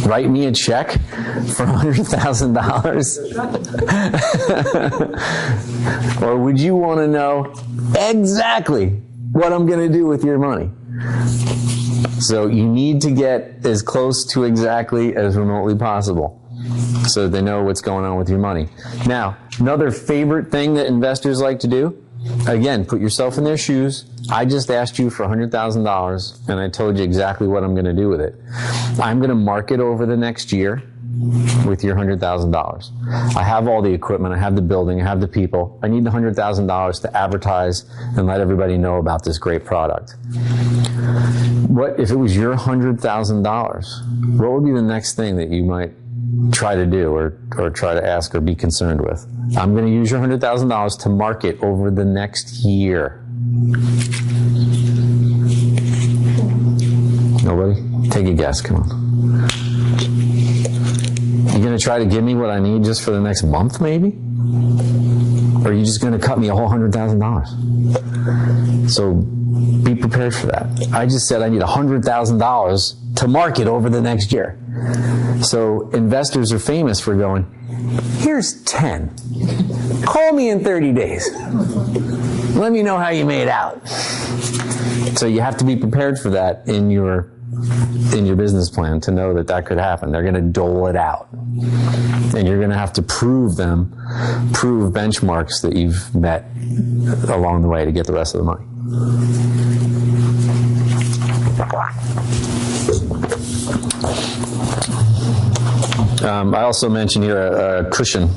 write me a check for $100,000? Or would you want to know exactly what I'm going to do with your money? So you need to get as close to exactly as remotely possible, so they know what's going on with your money. Now, another favorite thing that investors like to do, again, put yourself in their shoes. I just asked you for $100,000, and I told you exactly what I'm going to do with it. I'm going to market over the next year with your $100,000. I have all the equipment, I have the building, I have the people. I need the $100,000 to advertise and let everybody know about this great product. What if it was your $100,000? What would be the next thing that you might try to do or try to ask or be concerned with? I'm going to use your $100,000 to market over the next year. Nobody? Take a guess, come on. You going to try to give me what I need just for the next month, maybe? Or are you just going to cut me a whole $100,000? So be prepared for that. I just said I need $100,000 to market over the next year. So investors are famous for going, here's 10. Call me in 30 days. Let me know how you made out. So you have to be prepared for that in your business plan to know that that could happen. They're going to dole it out. And you're going to have to prove benchmarks that you've met along the way to get the rest of the money. I also mentioned here a cushion.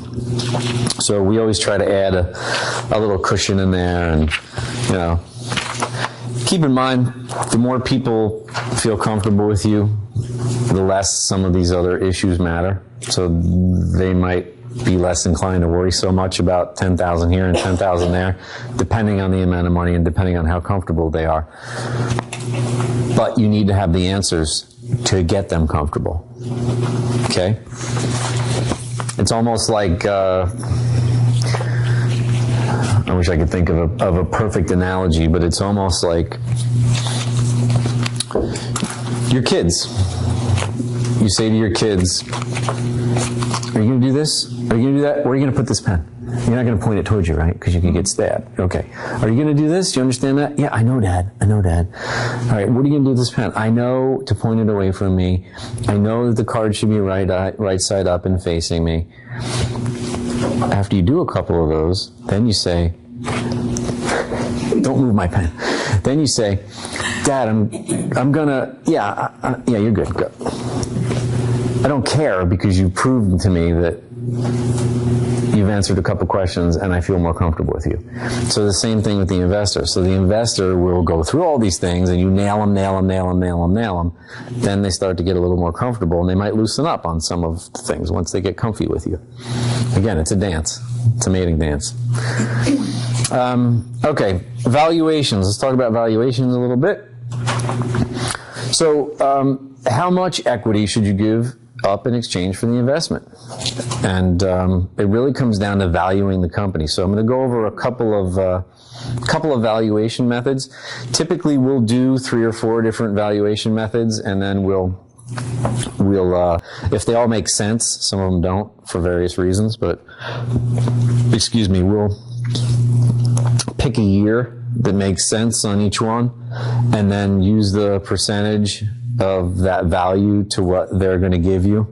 So we always try to add a little cushion in there, and keep in mind, the more people feel comfortable with you, the less some of these other issues matter. So they might be less inclined to worry so much about 10,000 here and 10,000 there, depending on the amount of money and depending on how comfortable they are. But you need to have the answers to get them comfortable. Okay? It's almost like, I wish I could think of a perfect analogy, but it's almost like your kids. You say to your kids, are you going to do this? Are you going to do that? Where are you going to put this pen? You're not going to point it towards you, right? Because you could get stabbed. Okay. Are you going to do this? Do you understand that? Yeah, I know, Dad. I know, Dad. All right, what are you going to do with this pen? I know to point it away from me. I know that the card should be right side up and facing me. After you do a couple of those, then you say, don't move my pen. Then you say, Dad, I'm gonna, yeah, you're good. Go. I don't care because you've proven to me that you've answered a couple questions and I feel more comfortable with you. So the same thing with the investor. So the investor will go through all these things and you nail them. Then they start to get a little more comfortable and they might loosen up on some of the things once they get comfy with you. Again, it's a dance. It's a mating dance. Okay, valuations. Let's talk about valuations a little bit. So how much equity should you give up in exchange for the investment? And it really comes down to valuing the company. So I'm going to go over a couple of valuation methods. Typically, we'll do 3 or 4 different valuation methods, and then we'll if they all make sense, some of them don't for various reasons, but we'll pick a year that makes sense on each one, and then use the percentage of that value to what they're going to give you,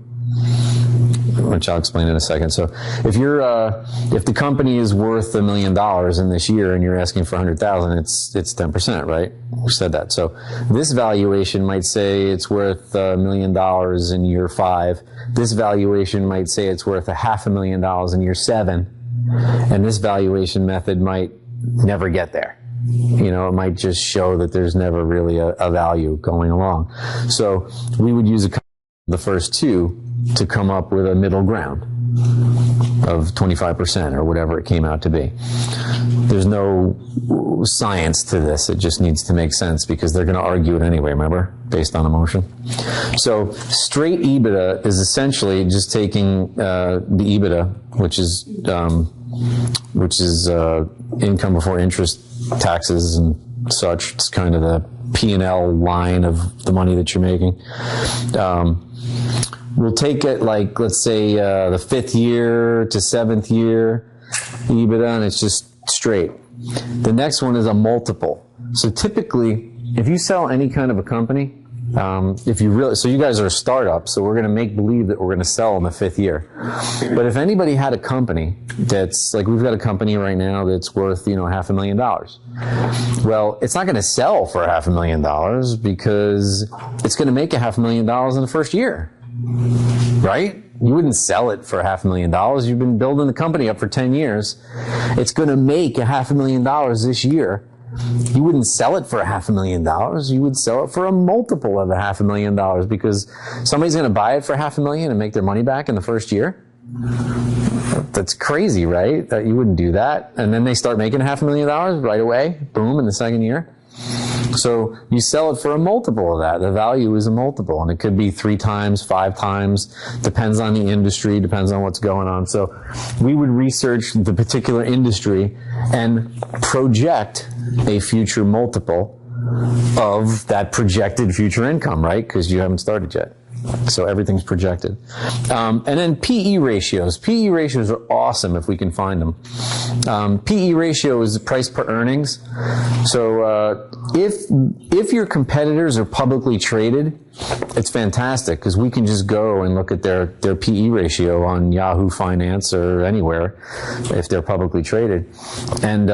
which I'll explain in a second. So if the company is worth $1 million in this year and you're asking for 100,000, it's 10%, right? We said that. So this valuation might say it's worth $1 million in year 5. This valuation might say it's worth $500,000 in year 7, and this valuation method might never get there. It might just show that there's never really a value going along. So we would use the first 2 to come up with a middle ground of 25% or whatever it came out to be. There's no science to this. It just needs to make sense because they're going to argue it anyway, remember? Based on emotion. So straight EBITDA is essentially just taking the EBITDA, which is income before interest, taxes, and such. It's kind of the P&L line of the money that you're making. We'll take it like, let's say, the 5th year to 7th year EBITDA, and it's just straight. The next one is a multiple. So typically, if you sell any kind of a company, so you guys are a startup, so we're going to make believe that we're going to sell in the 5th year. But if anybody had a company that's, like we've got a company right now that's worth, $500,000. Well, it's not going to sell for $500,000 because it's going to make $500,000 in the first year. Right? You wouldn't sell it for $500,000. You've been building the company up for 10 years. It's going to make $500,000 this year. You wouldn't sell it for $500,000. You would sell it for a multiple of $500,000 because somebody's going to buy it for $500,000 and make their money back in the first year. That's crazy, right? That you wouldn't do that. And then they start making $500,000 right away, boom, in the second year. So you sell it for a multiple of that. The value is a multiple, and it could be 3 times, 5 times, depends on the industry, depends on what's going on. So we would research the particular industry and project a future multiple of that projected future income, right? Because you haven't started yet. So everything's projected. And then PE ratios. PE ratios are awesome if we can find them. PE ratio is the price per earnings. So if your competitors are publicly traded, it's fantastic because we can just go and look at their PE ratio on Yahoo Finance or anywhere if they're publicly traded, and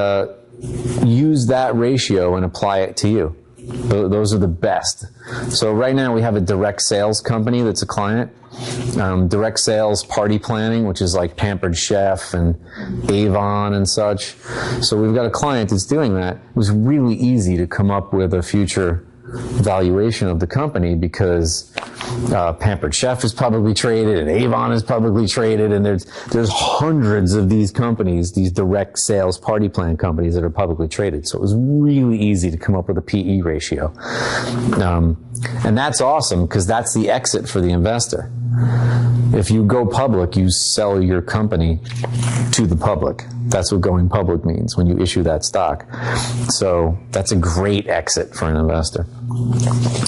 use that ratio and apply it to you. Those are the best. So right now we have a direct sales company that's a client. Direct sales party planning, which is like Pampered Chef and Avon and such. So we've got a client that's doing that. It was really easy to come up with a future valuation of the company because Pampered Chef is publicly traded and Avon is publicly traded, and there's hundreds of these companies, these direct sales party plan companies that are publicly traded. So it was really easy to come up with a PE ratio. And that's awesome because that's the exit for the investor. If you go public, you sell your company to the public. That's what going public means when you issue that stock. So that's a great exit for an investor.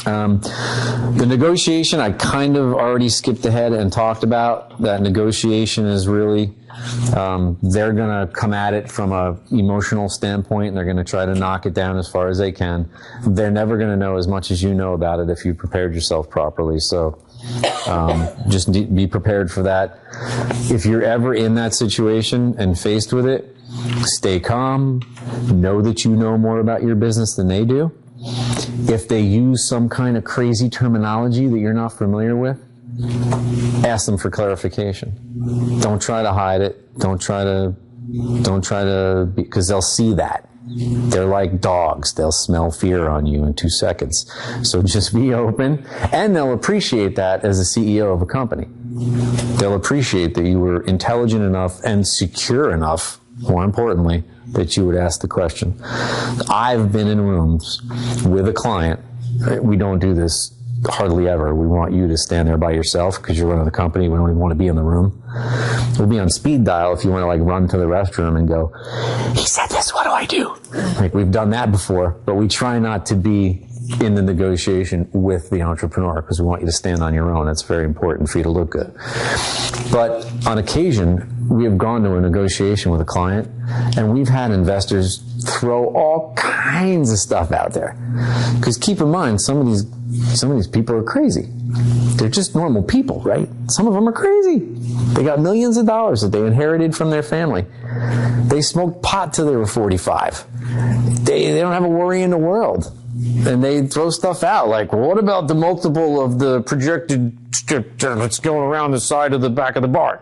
The negotiation, I kind of already skipped ahead and talked about. That negotiation is really, they're going to come at it from an emotional standpoint, and they're going to try to knock it down as far as they can. They're never going to know as much as you know about it if you prepared yourself properly. So just be prepared for that. If you're ever in that situation and faced with it, stay calm. Know that you know more about your business than they do. If they use some kind of crazy terminology that you're not familiar with, ask them for clarification. Don't try to hide it. Don't try to, because they'll see that. They're like dogs. They'll smell fear on you in 2 seconds. So just be open, and they'll appreciate that as a CEO of a company. They'll appreciate that you were intelligent enough and secure enough, more importantly, that you would ask the question. I've been in rooms with a client. We don't do this hardly ever. We want you to stand there by yourself because you're running the company. We don't even want to be in the room. We'll be on speed dial if you want to like run to the restroom and go, he said this, what do I do? Like we've done that before, but we try not to be in the negotiation with the entrepreneur because we want you to stand on your own. That's very important for you to look good. But on occasion, we have gone to a negotiation with a client and we've had investors throw all kinds of stuff out there. Because keep in mind, some of these people are crazy. They're just normal people, right? Some of them are crazy. They got millions of dollars that they inherited from their family. They smoked pot till they were 45. They don't have a worry in the world. And they throw stuff out like, well, what about the multiple of the projected that's going around the side of the back of the barn?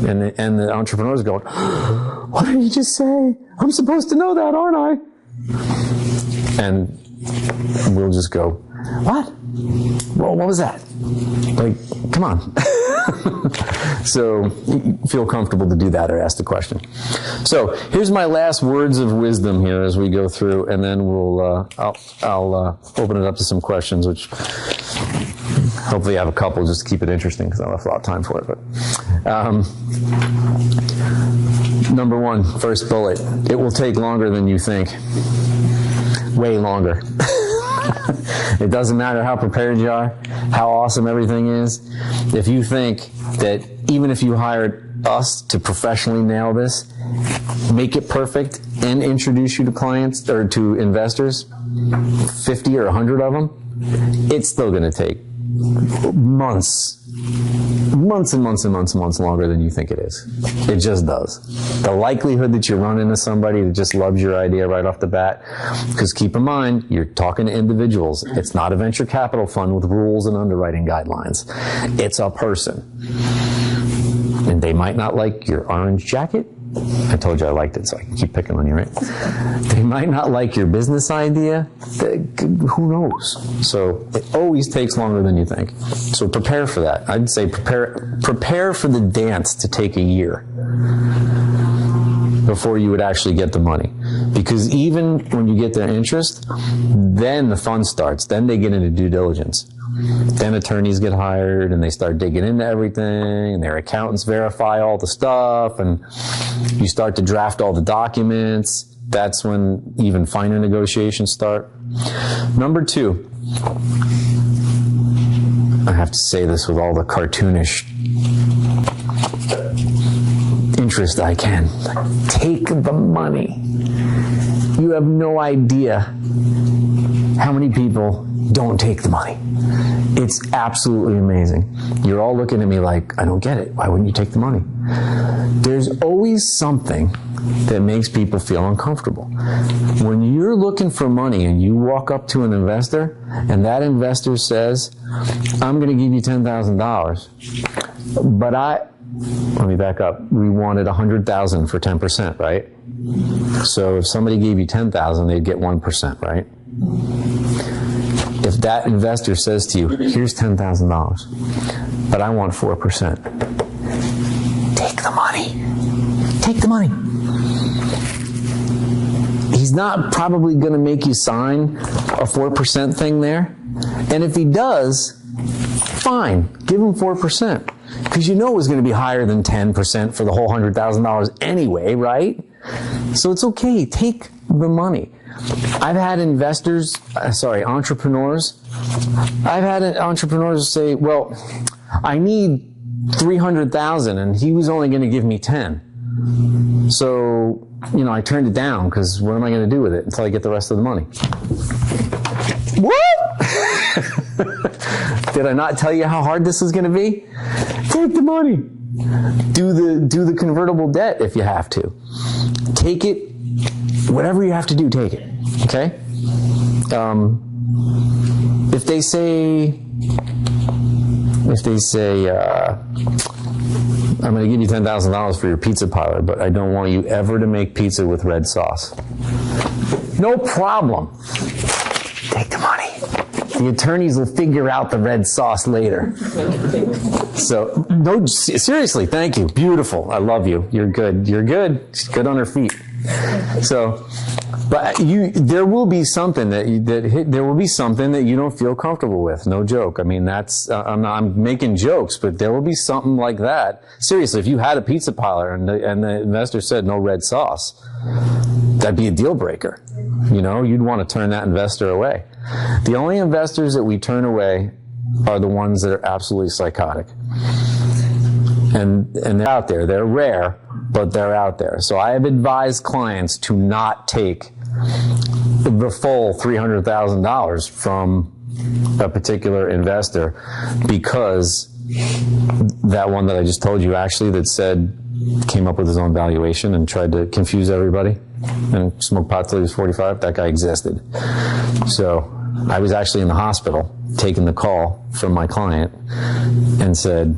And the entrepreneur's going, what did he just say? I'm supposed to know that, aren't I? And we'll just go, what? Well, what was that? Like, come on. So feel comfortable to do that or ask the question. So here's my last words of wisdom here as we go through, and then I'll open it up to some questions, which hopefully I have a couple just to keep it interesting because I don't have a lot of time for it. But number one, first bullet, it will take longer than you think. Way longer. It doesn't matter how prepared you are, how awesome everything is. If you think that even if you hired us to professionally nail this, make it perfect, and introduce you to clients or to investors, 50 or 100 of them, it's still going to take months months and months and months and months longer than you think it is. It just does. The likelihood that you run into somebody that just loves your idea right off the bat, because keep in mind, you're talking to individuals. It's not a venture capital fund with rules and underwriting guidelines. It's a person. And they might not like your orange jacket. I told you I liked it, so I can keep picking on you, right? They might not like your business idea. Who knows? So it always takes longer than you think. So prepare for that. I'd say prepare for the dance to take a year before you would actually get the money. Because even when you get their interest, then the fun starts. Then they get into due diligence. Then attorneys get hired and they start digging into everything, and their accountants verify all the stuff, and you start to draft all the documents. That's when even finer negotiations start. Number 2, I have to say this with all the cartoonish interest I can. Take the money. You have no idea how many people don't take the money. It's absolutely amazing. You're all looking at me like, I don't get it. Why wouldn't you take the money? There's always something that makes people feel uncomfortable. When you're looking for money and you walk up to an investor and that investor says, I'm going to give you $10,000, but let me back up. We wanted $100,000 for 10%, right? So if somebody gave you $10,000, they'd get 1%, right? If that investor says to you, here's $10,000, but I want 4%, take the money. Take the money. He's not probably going to make you sign a 4% thing there. And if he does, fine, give him 4%. Because you know it was going to be higher than 10% for the whole $100,000 anyway, right? So it's okay. Take the money. I've had entrepreneurs. I've had entrepreneurs say, well, I need 300,000 and he was only going to give me 10. So, I turned it down because what am I going to do with it until I get the rest of the money? What? Did I not tell you how hard this is going to be? Take the money. Do the convertible debt if you have to. Take it. Whatever you have to do, take it. Okay? If they say, I'm going to give you $10,000 for your pizza parlor, but I don't want you ever to make pizza with red sauce. No problem. Take the money. The attorneys will figure out the red sauce later. So, no, seriously, thank you. Beautiful. I love you. You're good. You're good. She's good on her feet. So, but there will be something that you don't feel comfortable with. No joke. I mean, I'm making jokes, but there will be something like that. Seriously, if you had a pizza parlor and the investor said no red sauce, that'd be a deal breaker. You'd want to turn that investor away. The only investors that we turn away are the ones that are absolutely psychotic. And they're out there. They're rare, but they're out there. So I have advised clients to not take the full $300,000 from a particular investor, because that one that I just told you actually that came up with his own valuation and tried to confuse everybody and smoked pot till he was 45, that guy existed. So I was actually in the hospital taking the call from my client and said,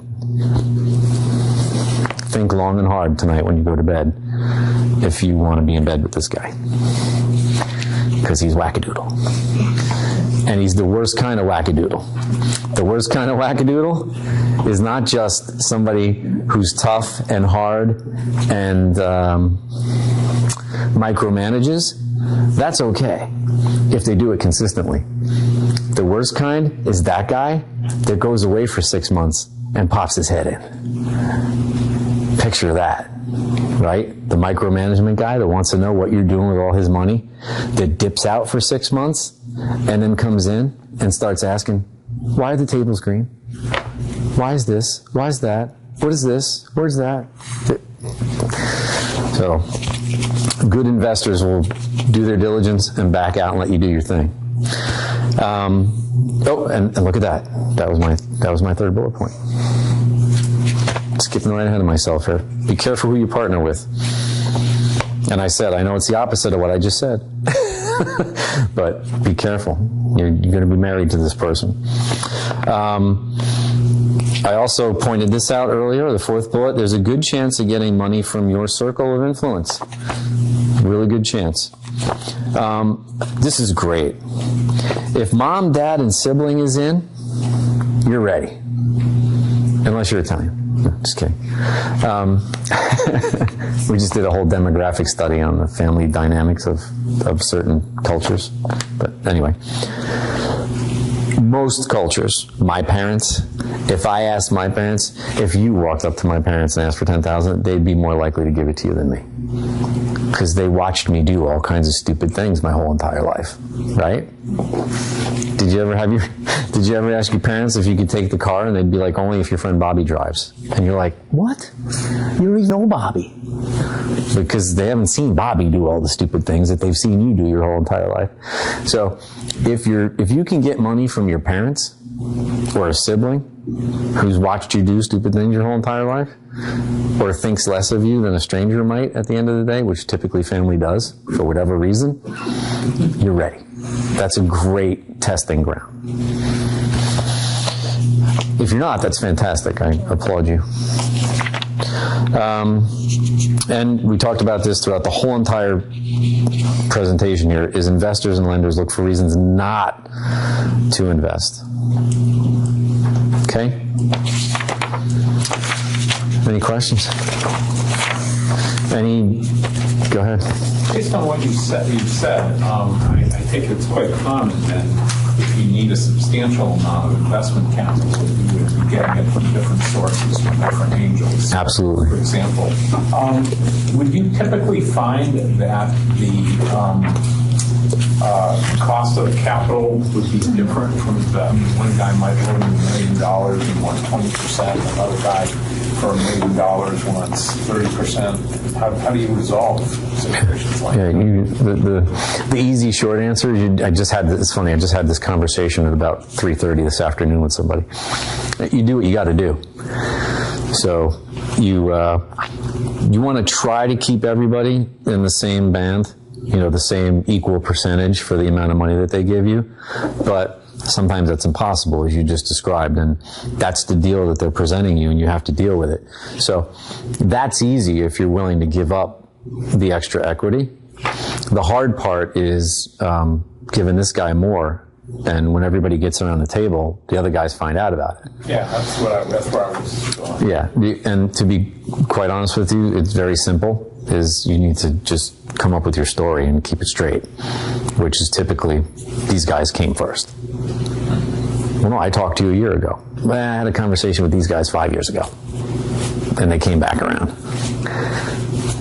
think long and hard tonight when you go to bed if you want to be in bed with this guy. Because he's wackadoodle. And he's the worst kind of wackadoodle. The worst kind of wackadoodle is not just somebody who's tough and hard and micromanages. That's okay if they do it consistently. The worst kind is that guy that goes away for 6 months and pops his head in. Picture that, right? The micromanagement guy that wants to know what you're doing with all his money, that dips out for 6 months and then comes in and starts asking, why are the tables green? Why is this? Why is that? What is this? Where's that? So, good investors will do their diligence and back out and let you do your thing. And look at that. That was my third bullet point. skipping right ahead of myself here. Be careful who you partner with. And I said, I know it's the opposite of what I just said. But be careful. You're going to be married to this person. I also pointed this out earlier, the fourth bullet. There's a good chance of getting money from your circle of influence. Really good chance. This is great. If mom, dad, and sibling is in, you're ready. Unless you're Italian. No, just kidding. We just did a whole demographic study on the family dynamics of certain cultures. But anyway, most cultures, my parents, if I asked my parents, if you walked up to my parents and asked for $10,000, they'd be more likely to give it to you than me. Because they watched me do all kinds of stupid things my whole entire life, right? Did you ever ask your parents if you could take the car, and they'd be like, only if your friend Bobby drives? And you're like, what? You don't even know Bobby. Because they haven't seen Bobby do all the stupid things that they've seen you do your whole entire life. So if you can get money from your parents or a sibling who's watched you do stupid things your whole entire life, or thinks less of you than a stranger might at the end of the day, which typically family does for whatever reason, you're ready. That's a great testing ground. If you're not, that's fantastic. I applaud you. And we talked about this throughout the whole entire presentation here, is investors and lenders look for reasons not to invest. Okay? Any questions? Go ahead. Based on what you've said, I think it's quite common that if you need a substantial amount of investment capital, you would be getting it from different sources, from different angels. Absolutely. For example, would you typically find that the cost of capital would be different from one guy might loan $1 million and want 20%, another guy for $1 million wants 30%. How do you resolve situations like that? The easy short answer is it's funny, I just had this conversation at about 3:30 this afternoon with somebody. You do what you got to do. So you want to try to keep everybody in the same band, the same equal percentage for the amount of money that they give you, but sometimes that's impossible, as you just described, and that's the deal that they're presenting you, and you have to deal with it. So that's easy if you're willing to give up the extra equity. The hard part is giving this guy more, and when everybody gets around the table, the other guys find out about it. Yeah, that's where I was going. Yeah, and to be quite honest with you, it's very simple, is you need to just come up with your story and keep it straight, which is typically, these guys came first. Well, no, I talked to you a year ago. I had a conversation with these guys 5 years ago, and they came back around.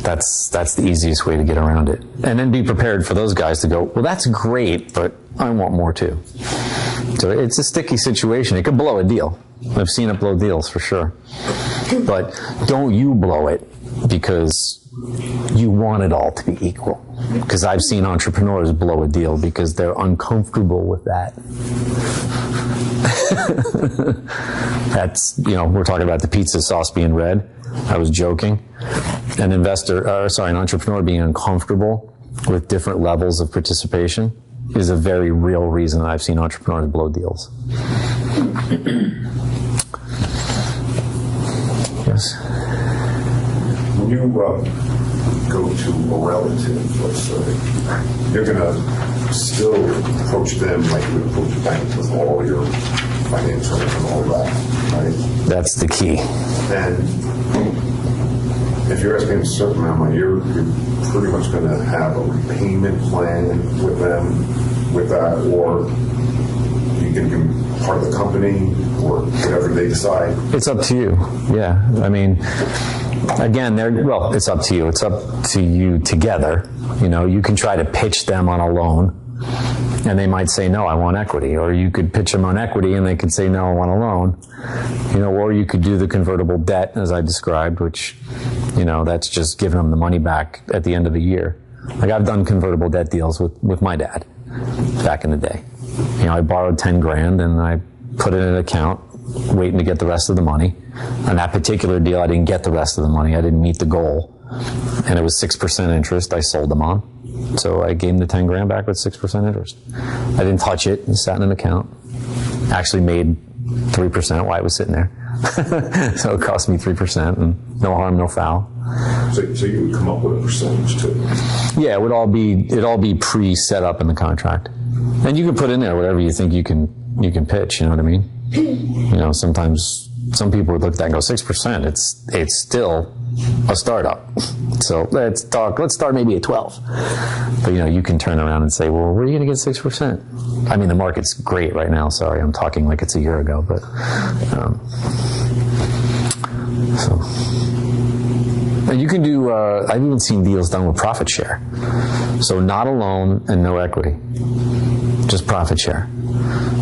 That's the easiest way to get around it. And then be prepared for those guys to go, well, that's great, but I want more too. So it's a sticky situation. It could blow a deal. I've seen it blow deals for sure. But don't you blow it because you want it all to be equal. Because I've seen entrepreneurs blow a deal because they're uncomfortable with that. That's, we're talking about the pizza sauce being red. I was joking. An entrepreneur being uncomfortable with different levels of participation is a very real reason I've seen entrepreneurs blow deals. Yes? When you go to a relative, let's say, you're going to still approach them like you would approach a bank with all your financial and all that, right? That's the key. And if you're asking a certain amount of money, you're pretty much going to have a repayment plan with them, with that, or you can be part of the company, or whatever they decide. It's up to you. Yeah, I mean, again, it's up to you. It's up to you together. You can try to pitch them on a loan, and they might say, no, I want equity. Or you could pitch them on equity, and they could say, no, I want a loan. Or you could do the convertible debt, as I described, which, that's just giving them the money back at the end of the year. Like, I've done convertible debt deals with my dad back in the day. I borrowed $10,000 and I put it in an account waiting to get the rest of the money. On that particular deal, I didn't get the rest of the money. I didn't meet the goal. And it was 6% interest. I sold them on. So I gave them the 10 grand back with 6% interest. I didn't touch it. It sat in an account. Actually made 3% while it was sitting there. So it cost me 3%, and no harm, no foul. So you would come up with a percentage too? Yeah, it'd all be pre-set up in the contract. And you can put in there whatever you think you can pitch, you know what I mean? You know, sometimes some people would look at that and go, 6%, it's still a startup. So let's start maybe at 12. But you know, you can turn around and say, well, where are you going to get 6%? I mean, the market's great right now. Sorry, I'm talking like it's a year ago, but so. And you can do, I've even seen deals done with profit share. So not a loan and no equity, just profit share.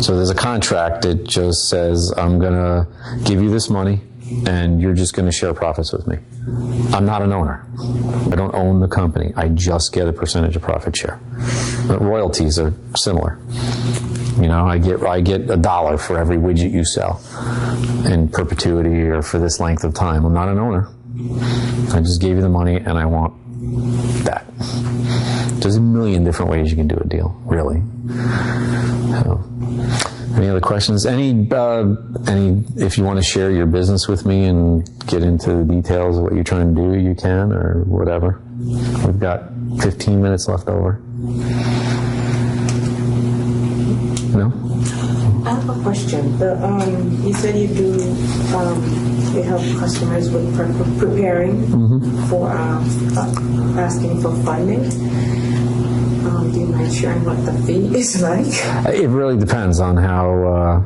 So there's a contract that just says, I'm going to give you this money and you're just going to share profits with me. I'm not an owner. I don't own the company. I just get a percentage of profit share. But royalties are similar. You know, I get $1 for every widget you sell in perpetuity or for this length of time. I'm not an owner. I just gave you the money and I want that. There's a million different ways you can do a deal, really. So, any other questions? Any, if you want to share your business with me and get into the details of what you're trying to do, you can, or whatever. We've got 15 minutes left over. No? I have a question. You said you do you help customers with preparing for asking for funding. Do you mind sharing what the fee is like? It really depends on how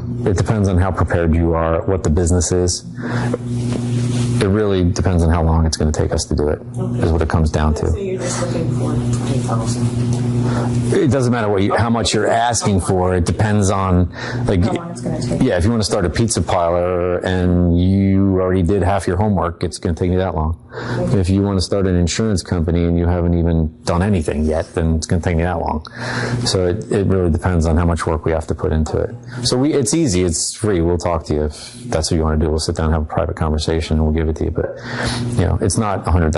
prepared you are, what the business is. It really depends on how long it's going to take us to do it, is what it comes down to. So you're just looking for 20,000. It doesn't matter how much you're asking for. It depends on, like, How long it's going to take? yeah, if you want to start a pizza parlor and you already did half your homework, it's going to take you that long. If you want to start an insurance company and you haven't even done anything yet, then it's going to take you that long. So it really depends on how much work we have to put into it. So it's easy. It's free. We'll talk to you if that's what you want to do. We'll sit down and have a private conversation and we'll give it to you. But, you know, it's not $100,000.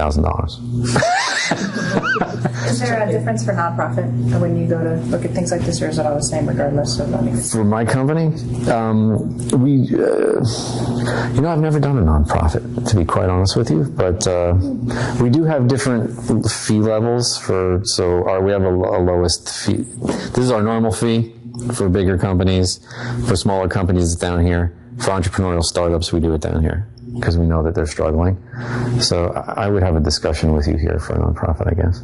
Is there a difference for nonprofit when you go to look at things like this, or is it all the same regardless of money? For my company, you know, I've never done a nonprofit, to be quite honest with you, but we do have different fee levels we have a lowest fee. This is our normal fee for bigger companies. For smaller companies, it's down here. For entrepreneurial startups, we do it down here because we know that they're struggling. So I would have a discussion with you here for a nonprofit, I guess.